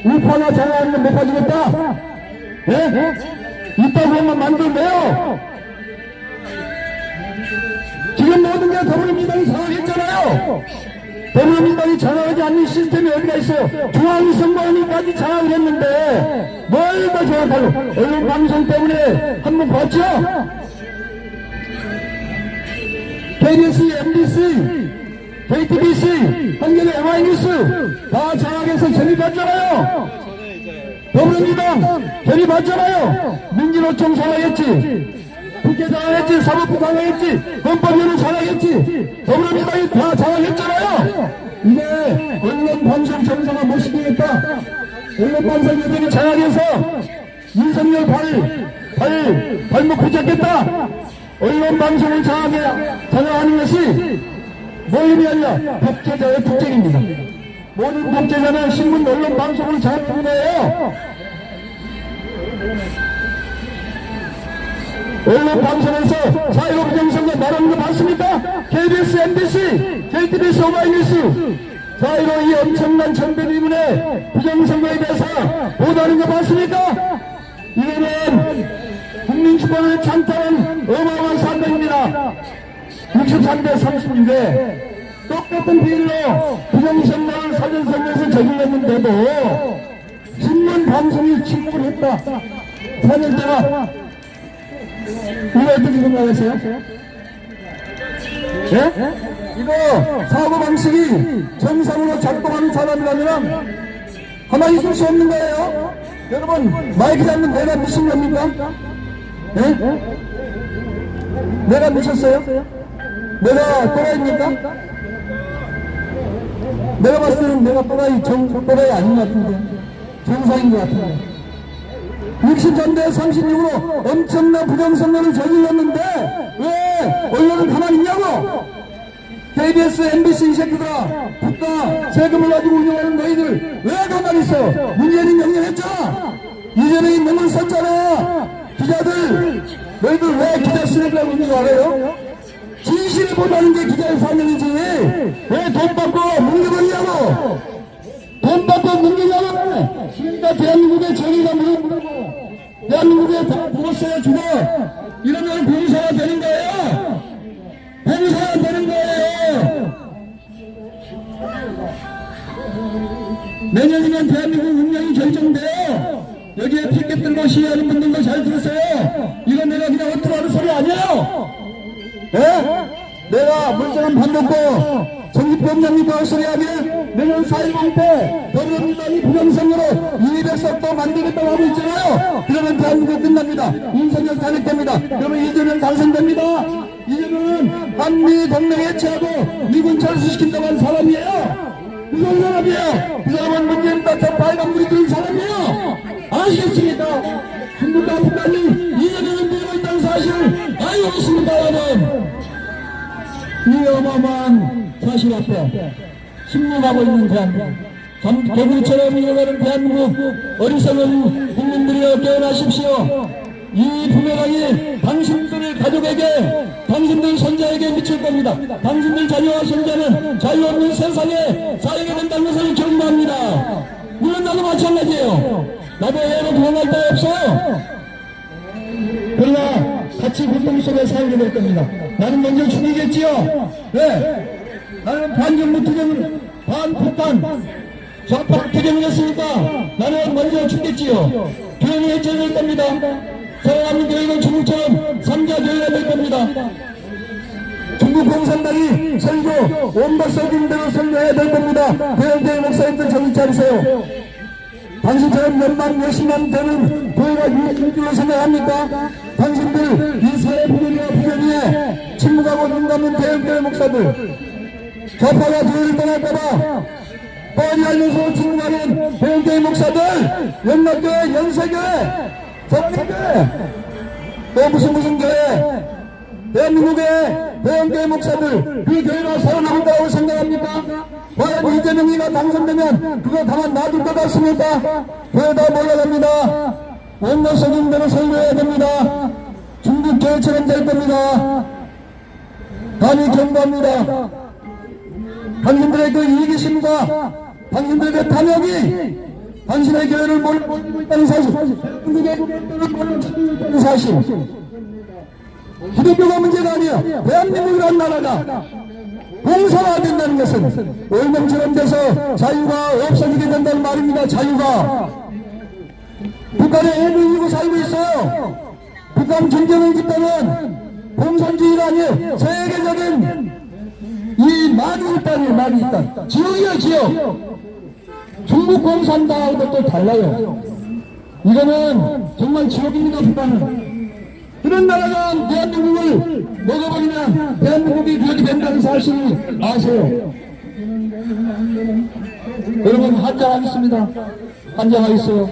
우파나 장악하는 건 못 봐주겠다. 예? 이따구 한번 만들어내요. 지금 모든 게 더불어민주당이 장악했잖아요. 더불어민주당이 장악하지 않는 시스템이 어디가 있어요? 중앙선관위까지 장악을 했는데 뭘 더 장악하고 언론 방송 때문에 한번 봤죠? KBS, MBC, JTBC, 한겨레 MI뉴스 다 장악해서 재미봤잖아요. 더불어민주당 재미봤잖아요. 민주노총 장악했지, 국회 장악했지, 사법부 장악했지, 헌법위원회 장악했지, 더불어민주당이 다 장악했잖아요. 이게 언론 방송 정상화 못 시키겠다. 언론 방송 여당이 장악해서 윤석열 발목 붙잡겠다. 언론 방송을 장악하는 것이 모임이 아니라 독재자의 특징입니다. 모든 독재자는 신문, 언론 방송을 장악하는 거예요. 언론 방송에서 사회로 부정선거 말하는 거 봤습니까? KBS, MBC, JTBC, 오마이뉴스 사회로 이 엄청난 천변이문의 부정선거에 대해서 보도하는 거 봤습니까? 이거는 국민주권을 찬탈한 어마어마한 사건입니다. 63대 36에 똑같은 비율로 부정선거를 사전선거에서 저질렀는데도 신문 방송이 침묵을 했다. 4년 동안 이거 어떻게 생각하세요? 예? 이거 사고방식이 정상으로 작동하는 사람이라면 가만히 있을 수 없는 거예요. 여러분, 마이크 잡는 내가 미친 겁니까? 예? 내가 미쳤어요? 내가 또라이입니까? 내가 봤을 때는 내가 또라이 아닌 것 같은데, 정상인 것 같은데. 63대 36으로 엄청난 부정선거를 저질렀는데 왜 언론은 가만히 있냐고. KBS, MBC 이 새끼들아, 국가 세금을 가지고 운영하는 너희들 왜 가만히 있어? 문재인이 명령했잖아. 이재명이 명을 썼잖아. 기자들, 너희들 왜 기자 쓰레기를 하고 있는 거 알아요? 진실을 보도하는 게 기자의 사명이지. 왜 돈 받고 뭉개버리냐고. 돈 받고 뭉개냐고. 그러니까 대한민국의 정의가 무너지고 대한민국에 다 죽었어요. 죽어. 이러면 봉사가 되는 거예요. 봉사가 되는 거예요. 내년이면 대한민국 운명이 결정돼요. 여기에 피켓 들고 시위하는 분들도 잘 들으세요. 이건 내가 그냥 헛으로 하는 소리 아니에요. 예? 내가 물정한 밥 먹고 정치범장님과 헛소리하게 내년 4.10 때 더불어민주당이 부정선거로 200석도 만들겠다고 하고 있잖아요. 그러면 대한민국 끝납니다. 윤석열 탄핵됩니다. 그러면 이재명 당선됩니다. 이재명은 한미 동맹 해체하고 미군 철수시킨다고 한 사람이에요. 무슨 사람이에요? 그 사람은 문재인 같은 빨간불이 들은 사람이에요. 아시겠습니까? 중국 아프간이 이재명을 밀고 있다는 사실을 알고 있습니다, 여러분. 이 어마어마한 사실 앞에 침묵하고 있는 대한민국, 개구리처럼 잃어가는 대한민국 어리석은 국민들이여 깨어나십시오. 이 부메랑이 당신들 가족에게, 당신들 손자에게 미칠 겁니다. 당신들 자녀와 손자는 자유 없는 세상에 살게 된다는 것을 경고합니다. 물론 나도 마찬가지예요. 나도 애로 도망갈 데 없어요. 그러나 같이 고통 속에 살게 될 겁니다. 나는 먼저 죽이겠지요. 왜? 나는 반정부 투쟁을, 반폭탄, 좌파 투쟁을 했으니까 나는 먼저 죽겠지요. 교회는 해체될 겁니다. 사랑하는 교회는 중국처럼 3자 교회가 될 겁니다. 중국 공산당이 설교, 온갖 써진 대로 설교해야 될 겁니다. 교회의 목사님들 정신 차리세요. 당신처럼 몇만 몇십만 되는 교회가 유지로 생각합니까? 당신들 이 사회 부조리와 부조리에 침묵하고 눈 감는 대형교회 목사들, 좌파가 교회를 떠날까봐 뻔히 알면서 침묵하는 대형교회 목사들, 연락교회, 연세교회 사랑교회 또 무슨 교회 대한민국의 배영교회 목사들 그 교회가 살아남을 거라고 생각합니까? 과연 이재명이가 당선되면 그거 가만 놔둘 것 같습니까? 교회 다 몰려갑니다. 원로 석인대로 설교해야 됩니다. 중국 교회처럼 될 겁니다. 감히 경고합니다. 당신들의 그 이기심과 당신들의 그 탐욕이 당신의 교회를 몰고 있다는 사실, 한국의 교회를 몰고 있다는 사실. 기독교가 문제가 아니야. 대한민국이라는 나라가 봉사화된다는 것은 얼명처럼 돼서 자유가 없어지게 된다는 말입니다. 자유가. 북한에 애를 이고 살고 있어요. 북한 김정은 집단은 공산주의가 아니에요. 세계적인 이 만일단이에요. 만일단. 지역이에요. 지역. 중국 공산당하고도 또 달라요. 이거는 정말 지역입니다. 북한은. 그런 나라가 대한민국을 먹어버리면 대한민국이 그렇게 된다는 사실을 아세요. 여러분 환장하겠습니다. 환장하겠어요.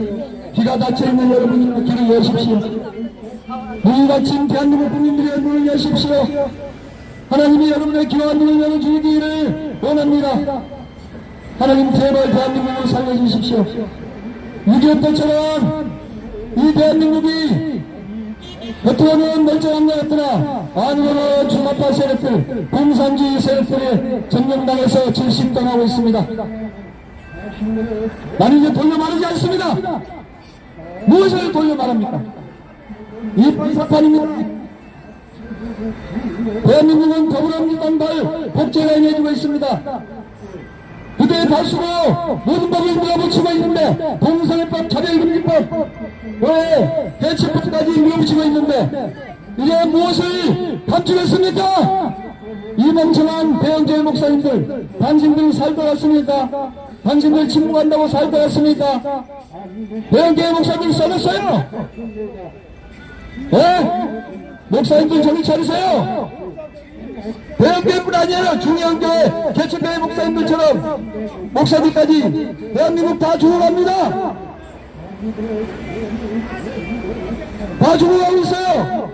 귀가 닫혀있는 여러분이 귀를 여십시오. 눈이 닫힌 대한민국 국민들의 눈을 여십시오. 하나님이 여러분의 귀와 눈을 열어주기를 원합니다. 하나님 제발 대한민국을 살려주십시오. 6.25 때처럼 이 대한민국이 겉으로는 멀쩡한 것 같으나 안으로는 중화파 세력들, 공산주의 세력들에 점령당해서 질식당하고 있습니다. 나는 이제 돌려 말하지 않습니다. 무엇을 돌려 말합니까? 이 사탄입니다. 대한민국은 더불어민주당 발 복제가 행해주고 있습니다. 그대의 발수로 모든 법을 밀어붙이고 있는데 동성애법, 차별금지법, 왜 대치법까지 밀어붙이고 있는데 이게 무엇을 감추겠습니까? 이 멍청한 배영재 목사님들, 당신들 살 것 같습니까? 당신들 침묵한다고 살 것 같습니까? 배영재 목사님들 썰었어요. 네? 목사님들 정신 차리세요. 대한민국뿐 아니에요. 중앙교회, 개척교회 목사님들처럼 목사들까지 대한민국 다 죽어갑니다. 다 죽어가고 있어요.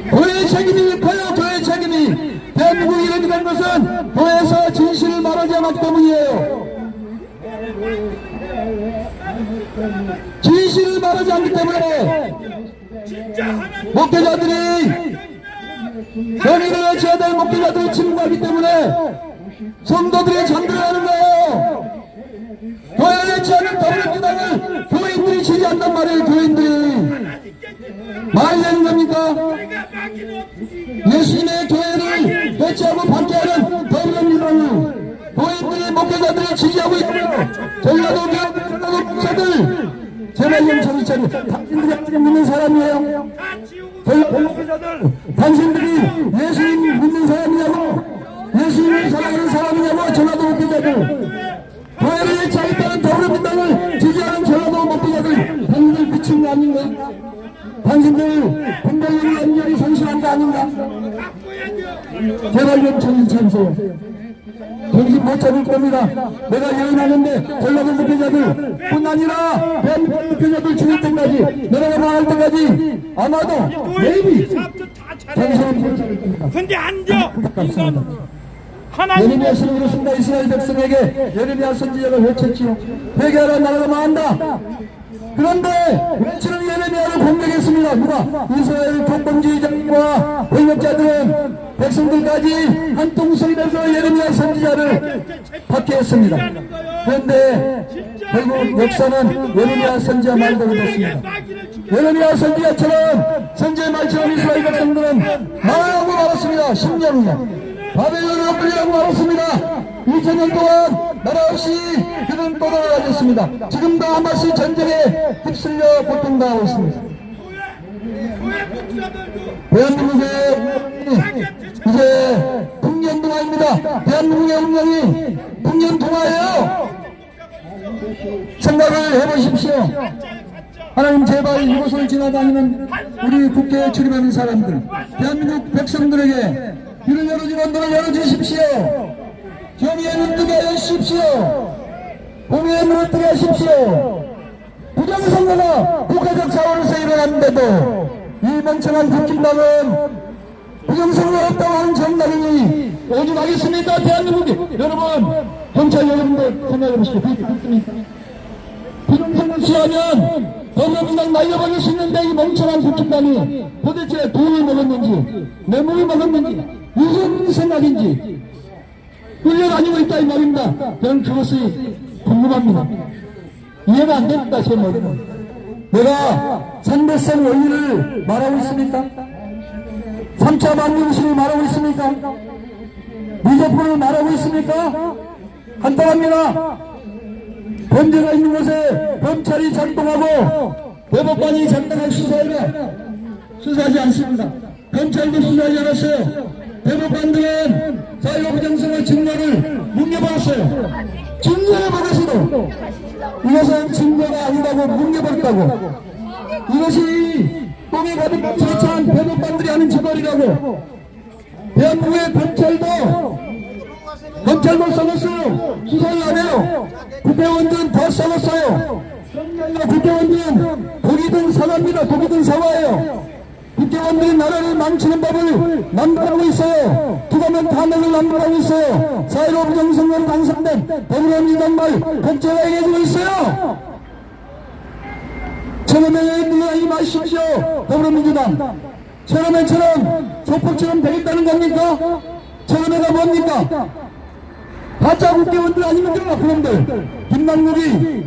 교회의 책임이 커요. 교회의 책임이. 대한민국이 이렇게 된 것은 교회에서 진실을 말하지 않았기 때문이에요. 진실을 말하지 않기 때문에 목회자들이 정의를 외쳐야 될 목회자들이 침묵하기 때문에 성도들이 잠들어가는 거예요. 교회를 외치하는 더불어민주당을 교인들이 지지한단 말이에요. 교인들이 말이 되는 겁니까? 예수님의 교회를 외치하고 받게 하는 더불어민주당을 교인들이 목회자들이 지지하고 있고요. 전라도 목사들 제발 좀 정신 차려. 당신들이 어떻게 믿는 사람이에요? 당신들이 예수님 믿는 사람이냐고, 예수님을 사랑하는 사람이냐고. 전라도 목회자들, 교회를 외치하겠다는 더불어민주당을 지지하는 전라도 목회자들, 당신들 미친 거 아닌가? 당신들 분별력이 연결이 성실한 거 아닌가? 제발 좀 정신 차리세요. 정신 못 차릴 겁니다. 내가 예언하는데 전라도 목회자들 뿐 아니라 대한민국 목회자들 죽을 때까지, 내가 말할 때까지 아마도 maybe 정신을 못 차릴 겁니다. 근데 안 돼. 예레미야 선지자가 그렇습니다. 이스라엘 백성에게 예레미야 선지자가 외쳤지요. 회개하라, 나라가 망한다. 그런데 외치는 예레미야를 공격했습니다. 누가? 이스라엘 독범주의자들과 권력자들은 백성들까지 한 통속이 돼서 예레미야 선지자를 박해했습니다. 그런데 결국 역사는 예레미야 선지자 말대로 됐습니다. 예레미야 선지자처럼 선지의 말처럼 이스라엘 백성들은 망하고 말았습니다. 10년 후에 바벨론으로 끌려가고 말았습니다. 2000년 동안 나라 없이 그는 또 돌아가셨습니다. 지금도 하마스 전쟁에 휩쓸려 고통당하고 있습니다. 대한민국의 이제 풍년동화입니다. 대한민국의 운명이 풍년동화예요. 생각을 해보십시오. 하나님 제발 이곳을 지나다니는 우리 국회에 출입하는 사람들, 대한민국 백성들에게 귀를 열어주는 눈을 열어주십시오. 정의의 눈 뜨게 하십시오. 공의의 눈을 뜨게 하십시오. 부정선거가 국가적 자원에서 일어났는데도 이 멍청한 국힘당은 부정선거가 없다고 하는 정당이 오죽하겠습니까? 대한민국이. 여러분, 경찰 여러분들 생각해보시죠. 부정선거 시하면 더불어민주당 날려버릴 수 있는데 이 멍청한 국힘당이 도대체 돈을 먹었는지 뇌물을 먹었는지 무슨 생각인지 끌려다니고 있다 이 말입니다. 저는 그것이 궁금합니다. 이해가 안 됩니다. 제 머리는. 내가 상대성 원리를 말하고 있습니까? 3차 반정신을 말하고 있습니까? 미제품을 말하고 있습니까? 간단합니다. 범죄가 있는 곳에 검찰이 작동하고 대법관이 작동할 수사하지 않습니다. 검찰도 수사하지 않았어요. 대법관들은 사회부정성의 증거를 뭉개버렸어요. 증거를 받아서도 이것은 증거가 아니라고 뭉개버렸다고. 이것이 똥에 가득 차찬 대법관들이 하는 짓거리라고. 대한민국의 검찰도 썩었어요. 수사를 안 해요. 국회의원들은 더 썩었어요. 국회의원들은 독이든 사과입니다. 독이든 사과예요. 국회의원들이 나라를 망치는 법을 남발하고 있어요. 두가면 탄핵을 남발하고 있어요. 4.15 부정선거로 당선된 더불어민주당 말 독재가 얘기해주고 있어요. 처음에 물러나지 마십시오. 더불어민주당. 처음에처럼 소폭처럼 되겠다는 겁니까? 처음에가 뭡니까? 가짜 국회의원들 아닙니까? 그놈들. 김남국이,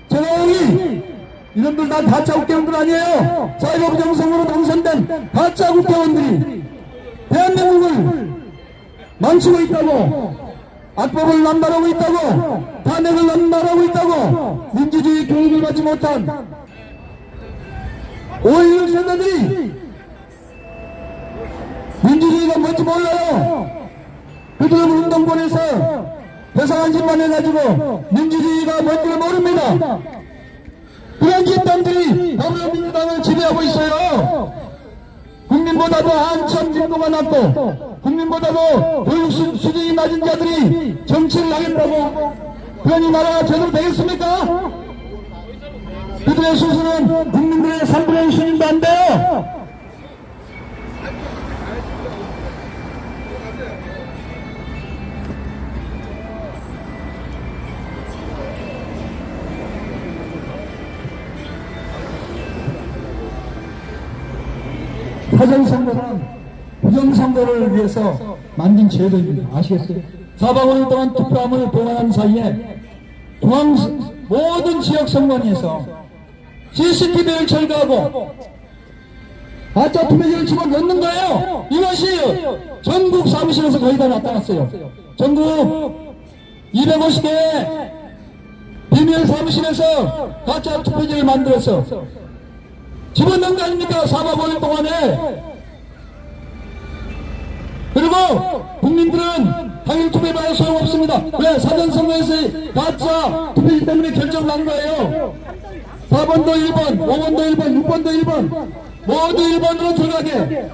정호영이, 이놈들 다 가짜 국회의원들 아니에요. 4.15 부정선거로 당선된 가짜 국회의원들이 대한민국을 망치고 있다고, 악법을 남발하고 있다고, 탄핵을 남발하고 있다고, 민주주의 교육을 받지 못한 5.16 세대들이 민주주의가 뭔지 몰라요. 그들은 운동권에서 배상한 짓만 해가지고 민주주의가 뭔지를 모릅니다. 그런 집단들이 더불어민주당을 지배하고 있어요. 국민보다도 한참 진도가 낮고 국민보다도 교육 수준이 낮은 자들이 정치를 하겠다고. 그러니 나라가 제대로 되겠습니까? 그들의 수준은 국민들의 3분의 1 수준도 안 돼요. 사전선거는 부정선거를 위해서 만든 제도입니다. 아시겠어요? 4박 5일 동안 투표함을 보관한 사이에 모든 지역선관위에서 CCTV를 철거하고 가짜 투표지를 집어넣는 거예요. 이것이 전국 사무실에서 거의 다 나타났어요. 전국 250개의 비밀 사무실에서 가짜 투표지를 만들어서 집어넣은 거 아닙니까? 4박 5일 동안에. 그리고 국민들은 당일 투표에 소용없습니다. 왜? 사전선거에서의 가짜 투표지 때문에 결정 난 거예요. 4번도 1번, 5번도 1번, 6번도 1번 모두 1번으로 들어가게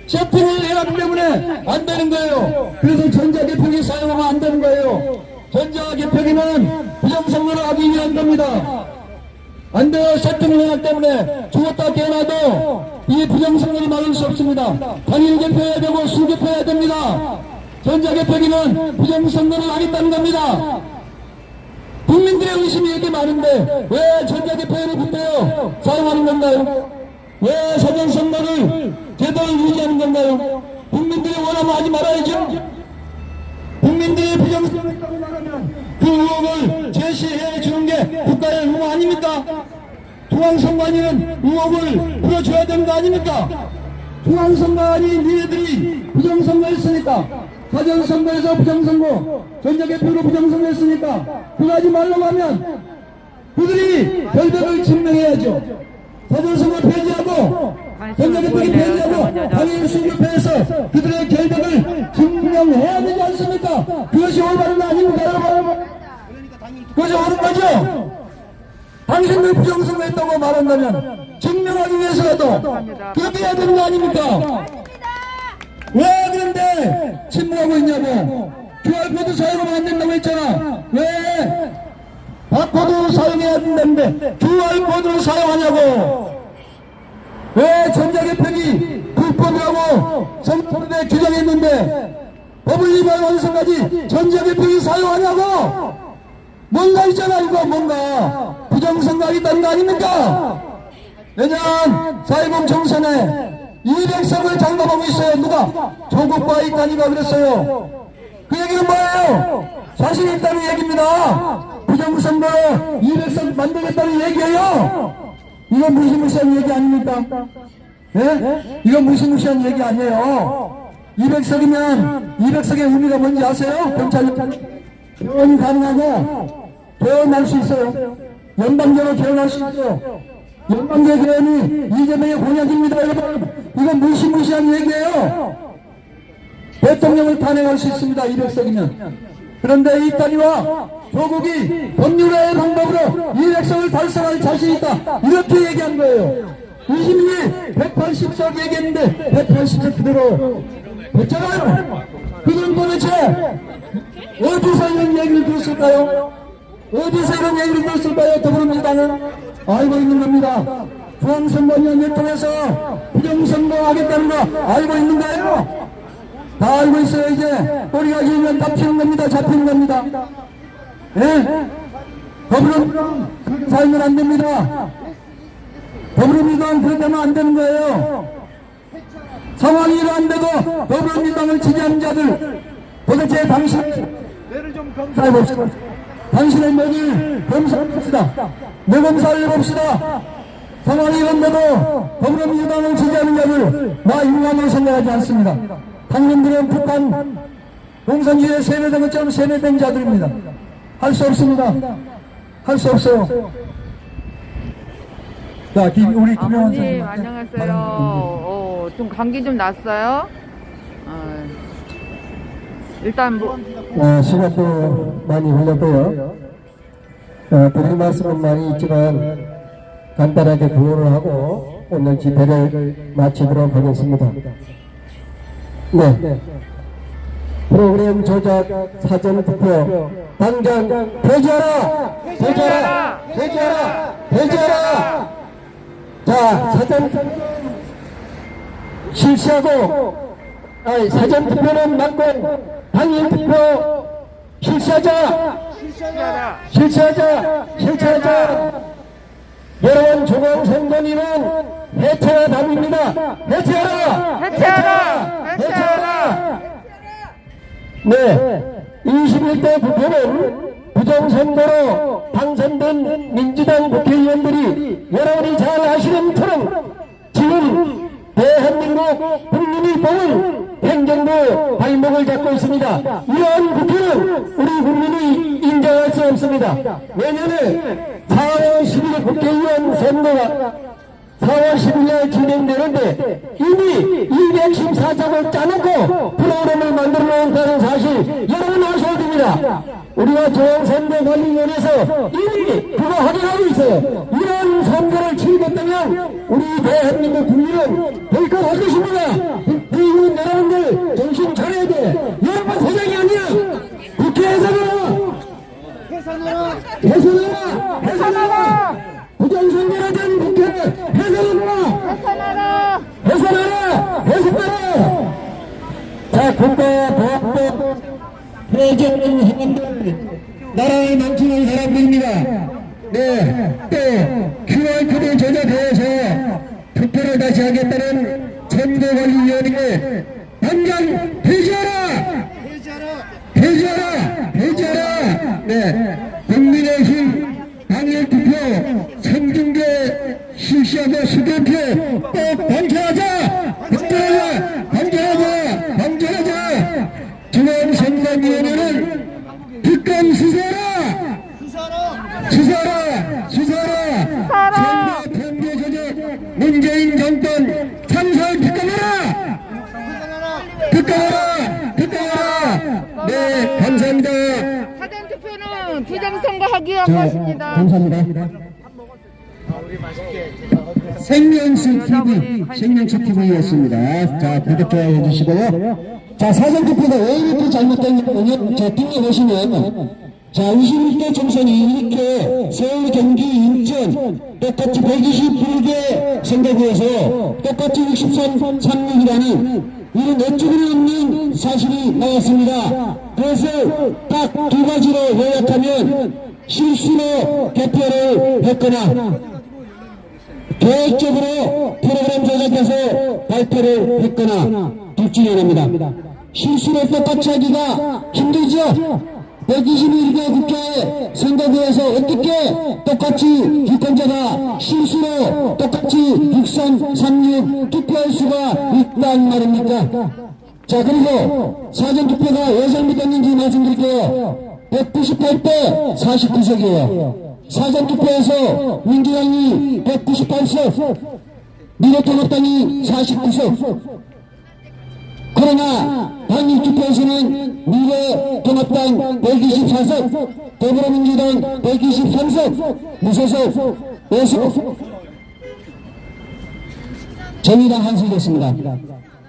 세팅을 해야 하기 때문에 안 되는 거예요. 그래서 전자개표기 사용하면 안 되는 거예요. 전자개표기는 부정선거를 하기 위한 겁니다. 안 돼요. 세팅을 해놨기 때문에 죽었다 깨어나도 이 부정선거를 막을 수 없습니다. 당일 개표해야 되고 수개표해야 됩니다. 전자개표기는 부정선거를 하겠다는 겁니다. 국민들의 의심이 이렇게 많은데 왜 전자개표를 그때요 사용하는 건가요? 왜 사전선거를 제대로 유지하는 건가요? 국민들이 원하면 하지 말아야죠. 국민들이 부정선거를 했다고 말하면 그 의혹을 제시해 주는 게 국가의 의무 아닙니까? 중앙선관위는 의혹을 풀어줘야 되는 거 아닙니까? 중앙선관위 니네들이 부정선거 했으니까, 사전선거에서 부정선거, 전자개표로 부정선거 했으니까 그거 하지 말라고 하면 그들이 결백을 증명해야죠. 사전선거 폐지하고 전자개표기 폐지하고 당일 수교표에서 그들의 결백을 증명해야 되지 않습니까? 그것이 올바른 거 아닙니까 여러분? 그것이 옳은 거죠? 당신들 부정선거 했다고 말한다면 증명하기 위해서라도 그렇게 해야 되는 거 아닙니까? 왜 그런데 침묵하고 있냐고. QR코드 사용하면 안 된다고 했잖아. 왜 바코드 사용해야 된다는데 QR코드를 사용하냐고. 왜 전자개표기 불법이라고 선거법에 규정했는데 법을 위반하는 순간까지 전자개표기 사용하냐고. 뭔가 있잖아. 이거 뭔가 부정선거가 있다는 거 아닙니까? 내년 4.10 총선에 200석을 장담하고 있어요. 누가? 조국 바이까니가 그랬어요. 그 얘기는 뭐예요? 자신 있다는 얘기입니다. 부정선거 200석 만들겠다는 얘기예요. 이건 무시무시한 얘기 아닙니까? 예? 이건 무시무시한 얘기 아니에요. 200석이면 200석의 의미가 뭔지 아세요? 경찰 개헌이 가능하고 개헌할 수 있어요. 연방제로 개헌할 수 있어요. 연방제 개헌이 이재명의 공약입니다. 여러분, 이건 무시무시한 얘기예요. 대통령을 탄핵할 수 있습니다. 200석이면. 그런데 이 단위와 조국이 법률화의 방법으로 200석을 달성할 자신 있다. 이렇게 얘기한 거예요. 20일 180석 얘기했는데 180석 그대로 됐잖아요. 그건 도대체 어디서 이런 얘기를 들었을까요? 어디서 이런 얘기를 들었을까요? 더불어민주당은 알고 있는 겁니다. 중앙선거위원회 통해서 부정선거 하겠다는 거 알고 있는 거예요. 다 알고 있어요. 이제 꼬리가 길면 잡히는 겁니다. 잡히는 겁니다. 예? 더불어민주당 살면 안 됩니다. 더불어민주당 그렇다면 안 되는 거예요. 상황이 안 되고 더불어민주당을 지지하는 자들 도대체 당신 검사해봅시다. 당신의 목을 검사해봅시다. 내 검사를 해봅시다. 상황이 안 되고 더불어민주당을 지지하는 자들 나 인간으로 생각하지 않습니다. 당신들은 북한 공산주의에 세뇌된 것처럼 세뇌된 자들입니다. 할 수 없습니다. 할 수 없어요. 자, 우리 김영환 아버님 선생님. 안녕하세요. 좀 감기 좀 났어요. 일단 뭐 시간도 많이 흘렸고요. 드릴 말씀은 많이 있지만 간단하게 구호를 하고 오늘 집회를 마치도록 하겠습니다. 네. 프로그램 조작 사전 투표 당장 폐지하라! 폐지하라! 폐지하라! 폐지하라! 자, 사전 투표 실시하고 사전 투표는 막고 당일 투표 실시하자! 실시하자! 실시하자! 여러분, 중앙선관위는 해체가 답입니다. 해체하라! 해체하라! 해체하라! 네, 21대 국회는 부정선거로 당선된 민주당 국회의원들이 여러분이 잘 아시는 것처럼 지금 대한민국 국민이 뽑은 행정부 발목을 잡고 있습니다. 이러한 국회는 우리 국민이 인정할 수 없습니다. 내년에 4월 10일 국회의원 선거가 4월 10일에 진행되는데 이미 214석을 짜놓고 프로그램을 만들어 놓았다는 사실 여러분 아셔야 됩니다. 우리가 중앙선거관리위원회에서 이미 그거 확인하고 있어요. 이런 선거를 치르겠다면 우리 대한민국 국민은 보이콧 할 것입니다. 국회의원 여러분들 정신 차려야 돼. 여러분 세상이 아니야. 국회에서는 해산하라! 부정선거를 된 국회 해산하라! 해산하라! 자, 국가보안법 폐지하는 행위들 나라를 망치는 사람들입니다. 네, 또 QR코드 조작해서 투표를 다시 하겠다는 선거관리위원회 당장 폐지하라! 폐지하라! 네, 국민의힘 당일 투표 생중계 실시하고 수개표 꼭 방치하자! 방치하자! 중앙선거위원회는 특검 수사라! 선거 편개 조작 문재인 정권 참설 특검하라! 네, 감사합니다. 사전 투표는 부정선거 하기 위한 것입니다. 감사합니다. 생명수 TV였습니다. 자, 구독, 좋아요 해주시고요. 자, 사전 투표가 왜 이렇게 잘못된 거냐? 저 뒷에 보시면 자, 21대 총선이 이렇게 서울, 경기, 인천 똑같이 121개 선거구에서 똑같이 6336이라는 이런 어처구니 없는 사실이 나왔습니다. 그것을 딱 두 가지로 요약하면 실수로 개표를 했거나 계획적으로 프로그램 조작해서 발표를 했거나 둘 중에 하나입니다. 실수로 똑같이 하기가 힘들죠? 121개 국회 선거구에서 어떻게 똑같이 유권자가 실수로 똑같이 6336 투표할 수가 있단 말입니까? 자, 그리고 사전투표가 왜 잘못됐는지 말씀드릴게요. 198대 49석이에요. 사전투표에서 민주당이 198석, 미래통합당이 49석. 그러나 당일투표에서는 미래통합당 124석, 더불어민주당 123석, 무소속 5석, 정의당 한석 됐습니다.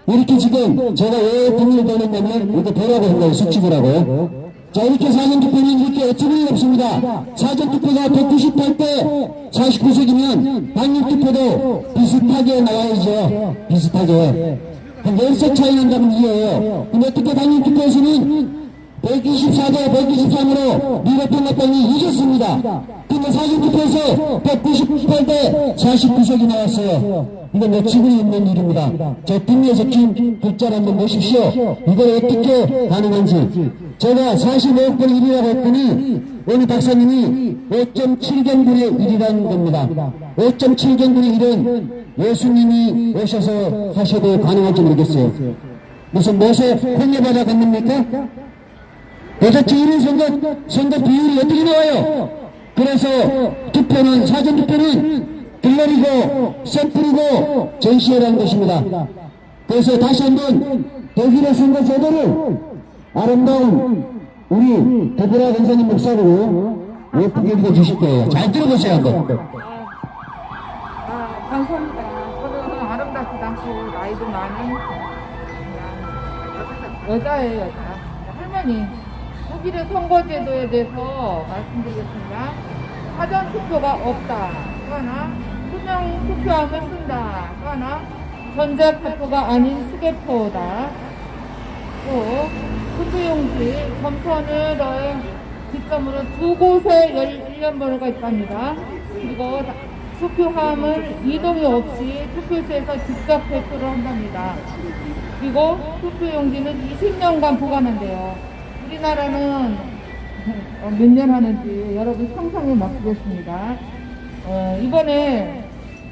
이렇게 지금 제가 왜 등을 돌렸냐면 이렇게 보라고 한 거예요. 수치보라고. 자, 이렇게 사전투표는 이렇게 어처구니 없습니다. 사전투표가 198대 49석이면 당일투표도 비슷하게 나와야죠. 비슷하게. 한 10석 차이 난다면 이해해요. 근데 어떻게 당일투표에서는 124대 123으로 미래통합당이 이겼습니다. 근데 사전투표에서 198대 49석이 나왔어요. 이건 어처구니 없는 일입니다. 저 뒷면에 적힌 글자를 한번 보십시오. 이걸 어떻게 가능한지. 제가 45억 분의 1이라고 했더니 어느 박사님이 5.7경분의 1이라는 겁니다. 5.7경분의 1은 예수님이 오셔서 하셔도 가능할지 모르겠어요. 무슨 모세 홍해바다 건너입니까? 도대체 이런 선거 비율이 어떻게 나와요? 그래서 투표는, 사전투표는 들러리고 샘플이고 전시회라는 것입니다. 그래서 다시 한번 독일의 선거 제도를 아름다운 우리 더불어 권사님 목사로 예쁘게 읽어주실 거예요. 잘 들어보세요 한번. 감사합니다. 저는 아름답지도 않고 나이도 많은 여자예요, 여자. 할머니, 독일의 선거제도에 대해서 말씀드리겠습니다. 사전투표가 없다. 또 하나, 투명 투표함을 쓴다. 또 하나, 전자투표가 아닌 수개표다. 또 투표용지, 점선을 뒷점으로 두 곳에 11번호가 있답니다. 그리고 투표함을 이동이 없이 투표소에서 직접 배포를 한답니다. 그리고 투표용지는 20년간 보관한대요. 우리나라는 몇 년 하는지 여러분 상상에 맡기겠습니다. 이번에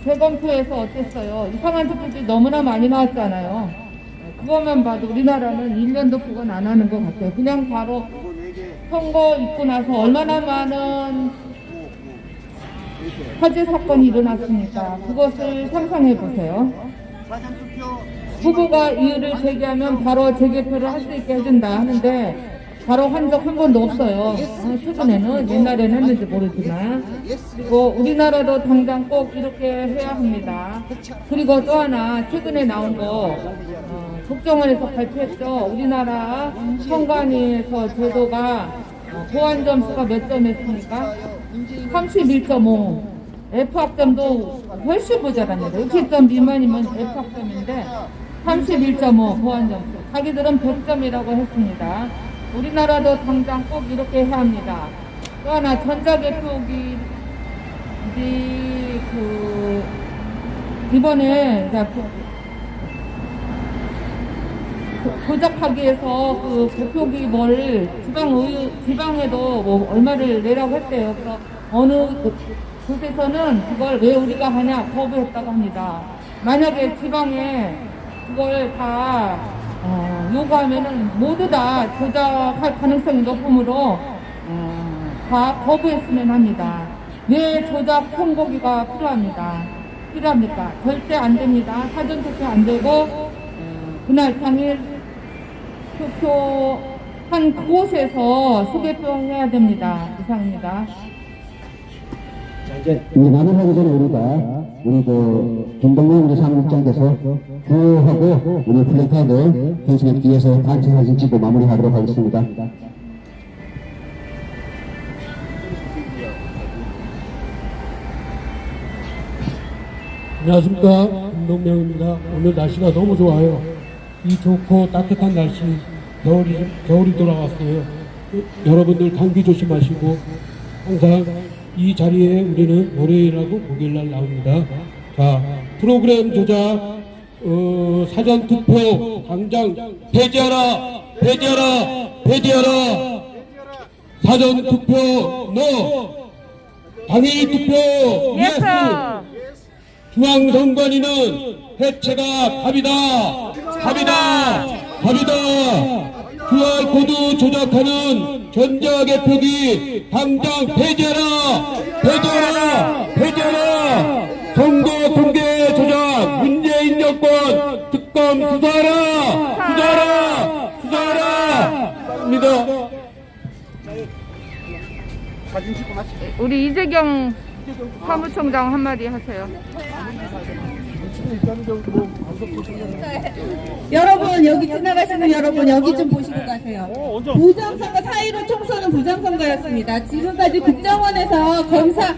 재검표에서 어땠어요? 이상한 투표들이 너무나 많이 나왔잖아요. 그것만 봐도 우리나라는 1년도 보관 안 하는 것 같아요. 그냥 바로 선거 있고 나서 얼마나 많은 화재 사건이 일어났습니까? 그것을 상상해 보세요. 후보가 이유를 제기하면 바로 재개표를 할 수 있게 해준다 하는데 바로 한 적 한 번도 없어요. 최근에는, 옛날에는 했는지 모르지만. 그리고 우리나라도 당장 꼭 이렇게 해야 합니다. 그리고 또 하나 최근에 나온 거 국정원에서 발표했죠. 우리나라 선관위에서 제도가 보안 점수가 몇 점이었습니까? 31.5. F학점도 훨씬 모자랍니다. 60점 미만이면 F학점인데 31.5 보안 점수. 자기들은 100점이라고 했습니다. 우리나라도 당장 꼭 이렇게 해야 합니다. 또 하나 전자개표기 이번에 조작하기 위해서 개표기 지방에도 뭐 얼마를 내라고 했대요. 그래서 어느 곳에서는 그걸 왜 우리가 하냐 거부했다고 합니다. 만약에 지방에 그걸 다 요구하면은 모두 다 조작할 가능성이 높으므로 다 거부했으면 합니다. 왜 조작 선거기가 필요합니까? 절대 안 됩니다. 사전투표 안 되고 그날 당일 투표한 그곳에서 수개표 해야 됩니다. 이상입니다. 이제 마무리하기 전에 우리 김동영 우리 사무국장께서 구호하고 우리 플래카드 대신에 뒤에서 단체 사진 찍고 마무리하도록 하겠습니다. 안녕하십니까, 김동명입니다. 오늘 날씨가 너무 좋아요. 이 좋고 따뜻한 날씨, 겨울이 돌아왔어요. 여러분들 감기 조심하시고 항상 이 자리에 우리는 월요일하고 목요일날 나옵니다. 자, 프로그램 조작, 사전 투표 당장 폐지하라. 사전 투표 NO, 당일 투표 예스. 중앙선관위는 해체가 답이다. QR코드 조작하는 전자개표기 당장 폐지하라. 선거 통계 조작 문재인 여권 특검 수사하라. 입니다. 우리 이재경 사무총장 한마디 하세요. 여러분 여기 지나가시는 여러분 여기 좀 보시고 가세요. 부정선거 4.15 총선은 부정선거였습니다. 지금까지 국정원에서 검사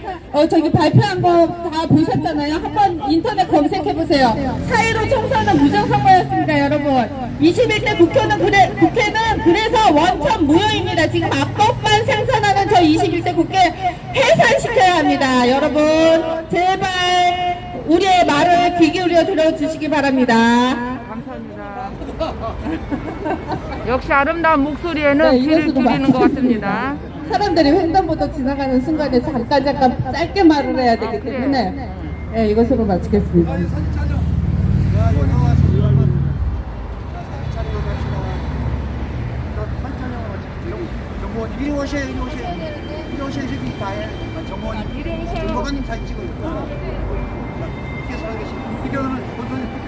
저기 발표한 거 다 보셨잖아요. 한번 인터넷 검색해 보세요. 4.15 총선은 부정선거였습니다, 여러분. 21대 국회는 그래서 원천 무효입니다. 지금 압법만 생산하는 저 21대 국회 해산시켜야 합니다. 여러분 제발 우리의 말을 귀 기울여 들어주시기 바랍니다. 감사합니다. 역시 아름다운 목소리에는 네, 귀를 이것으로 기울이는 것 마치겠습니다. 같습니다. 사람들이 횡단보도 지나가는 순간에 잠깐 짧게 말을 해야 되기 때문에 네, 이것으로 마치겠습니다. 이리 오세요. 저기 다 해. 정보관님 사진 찍어요. 이렇게 살아계신 비교는 본선에 비교.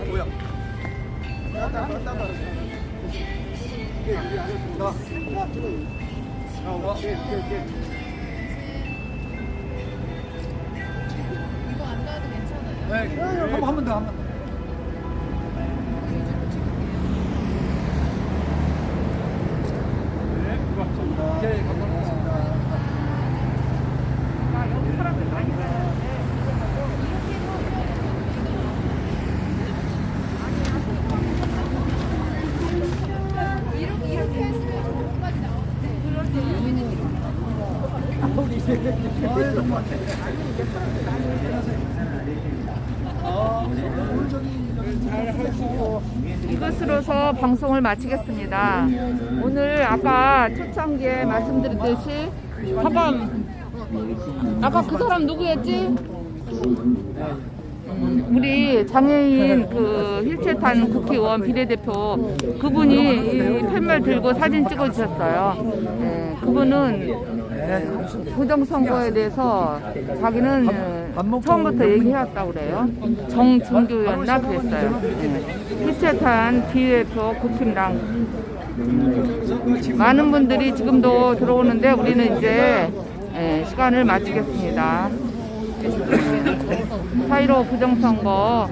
뭐야? 한 번 더. 네, 감사합니다. 여기 사람들 많이 가요. 이것으로서 방송을 마치겠습니다. 오늘 아까 초창기에 말씀드렸듯이 아까 그 사람 누구였지? 우리 장애인 그 휠체어탄 국회의원 비례대표 그분이 이 팻말 들고 사진 찍어주셨어요. 네, 그분은 부정선거에 대해서 자기는 처음부터 얘기해왔다고 그래요. 정진규였나 그랬어요. 휠체어탄 비례대표 국힘당 많은 분들이 지금도 들어오는데 우리는 이제 시간을 마치겠습니다. 4.15 부정선거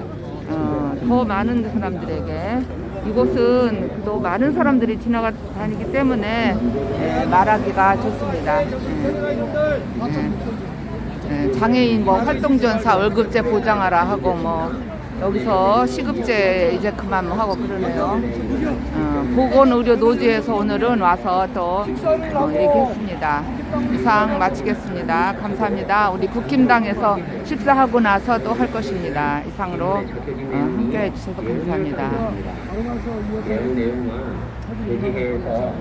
더 많은 사람들에게 이곳은 또 많은 사람들이 지나다니기 때문에 말하기가 좋습니다. 장애인 뭐 활동전사 월급제 보장하라 하고 뭐 여기서 시급제 이제 그만 하고 그러네요. 보건의료노조에서 오늘은 와서 또 얘기했습니다. 이상 마치겠습니다. 감사합니다. 우리 국힘당에서 식사하고 나서 또 할 것입니다. 이상으로 함께 해주셔서 감사합니다. 내용은 대기해서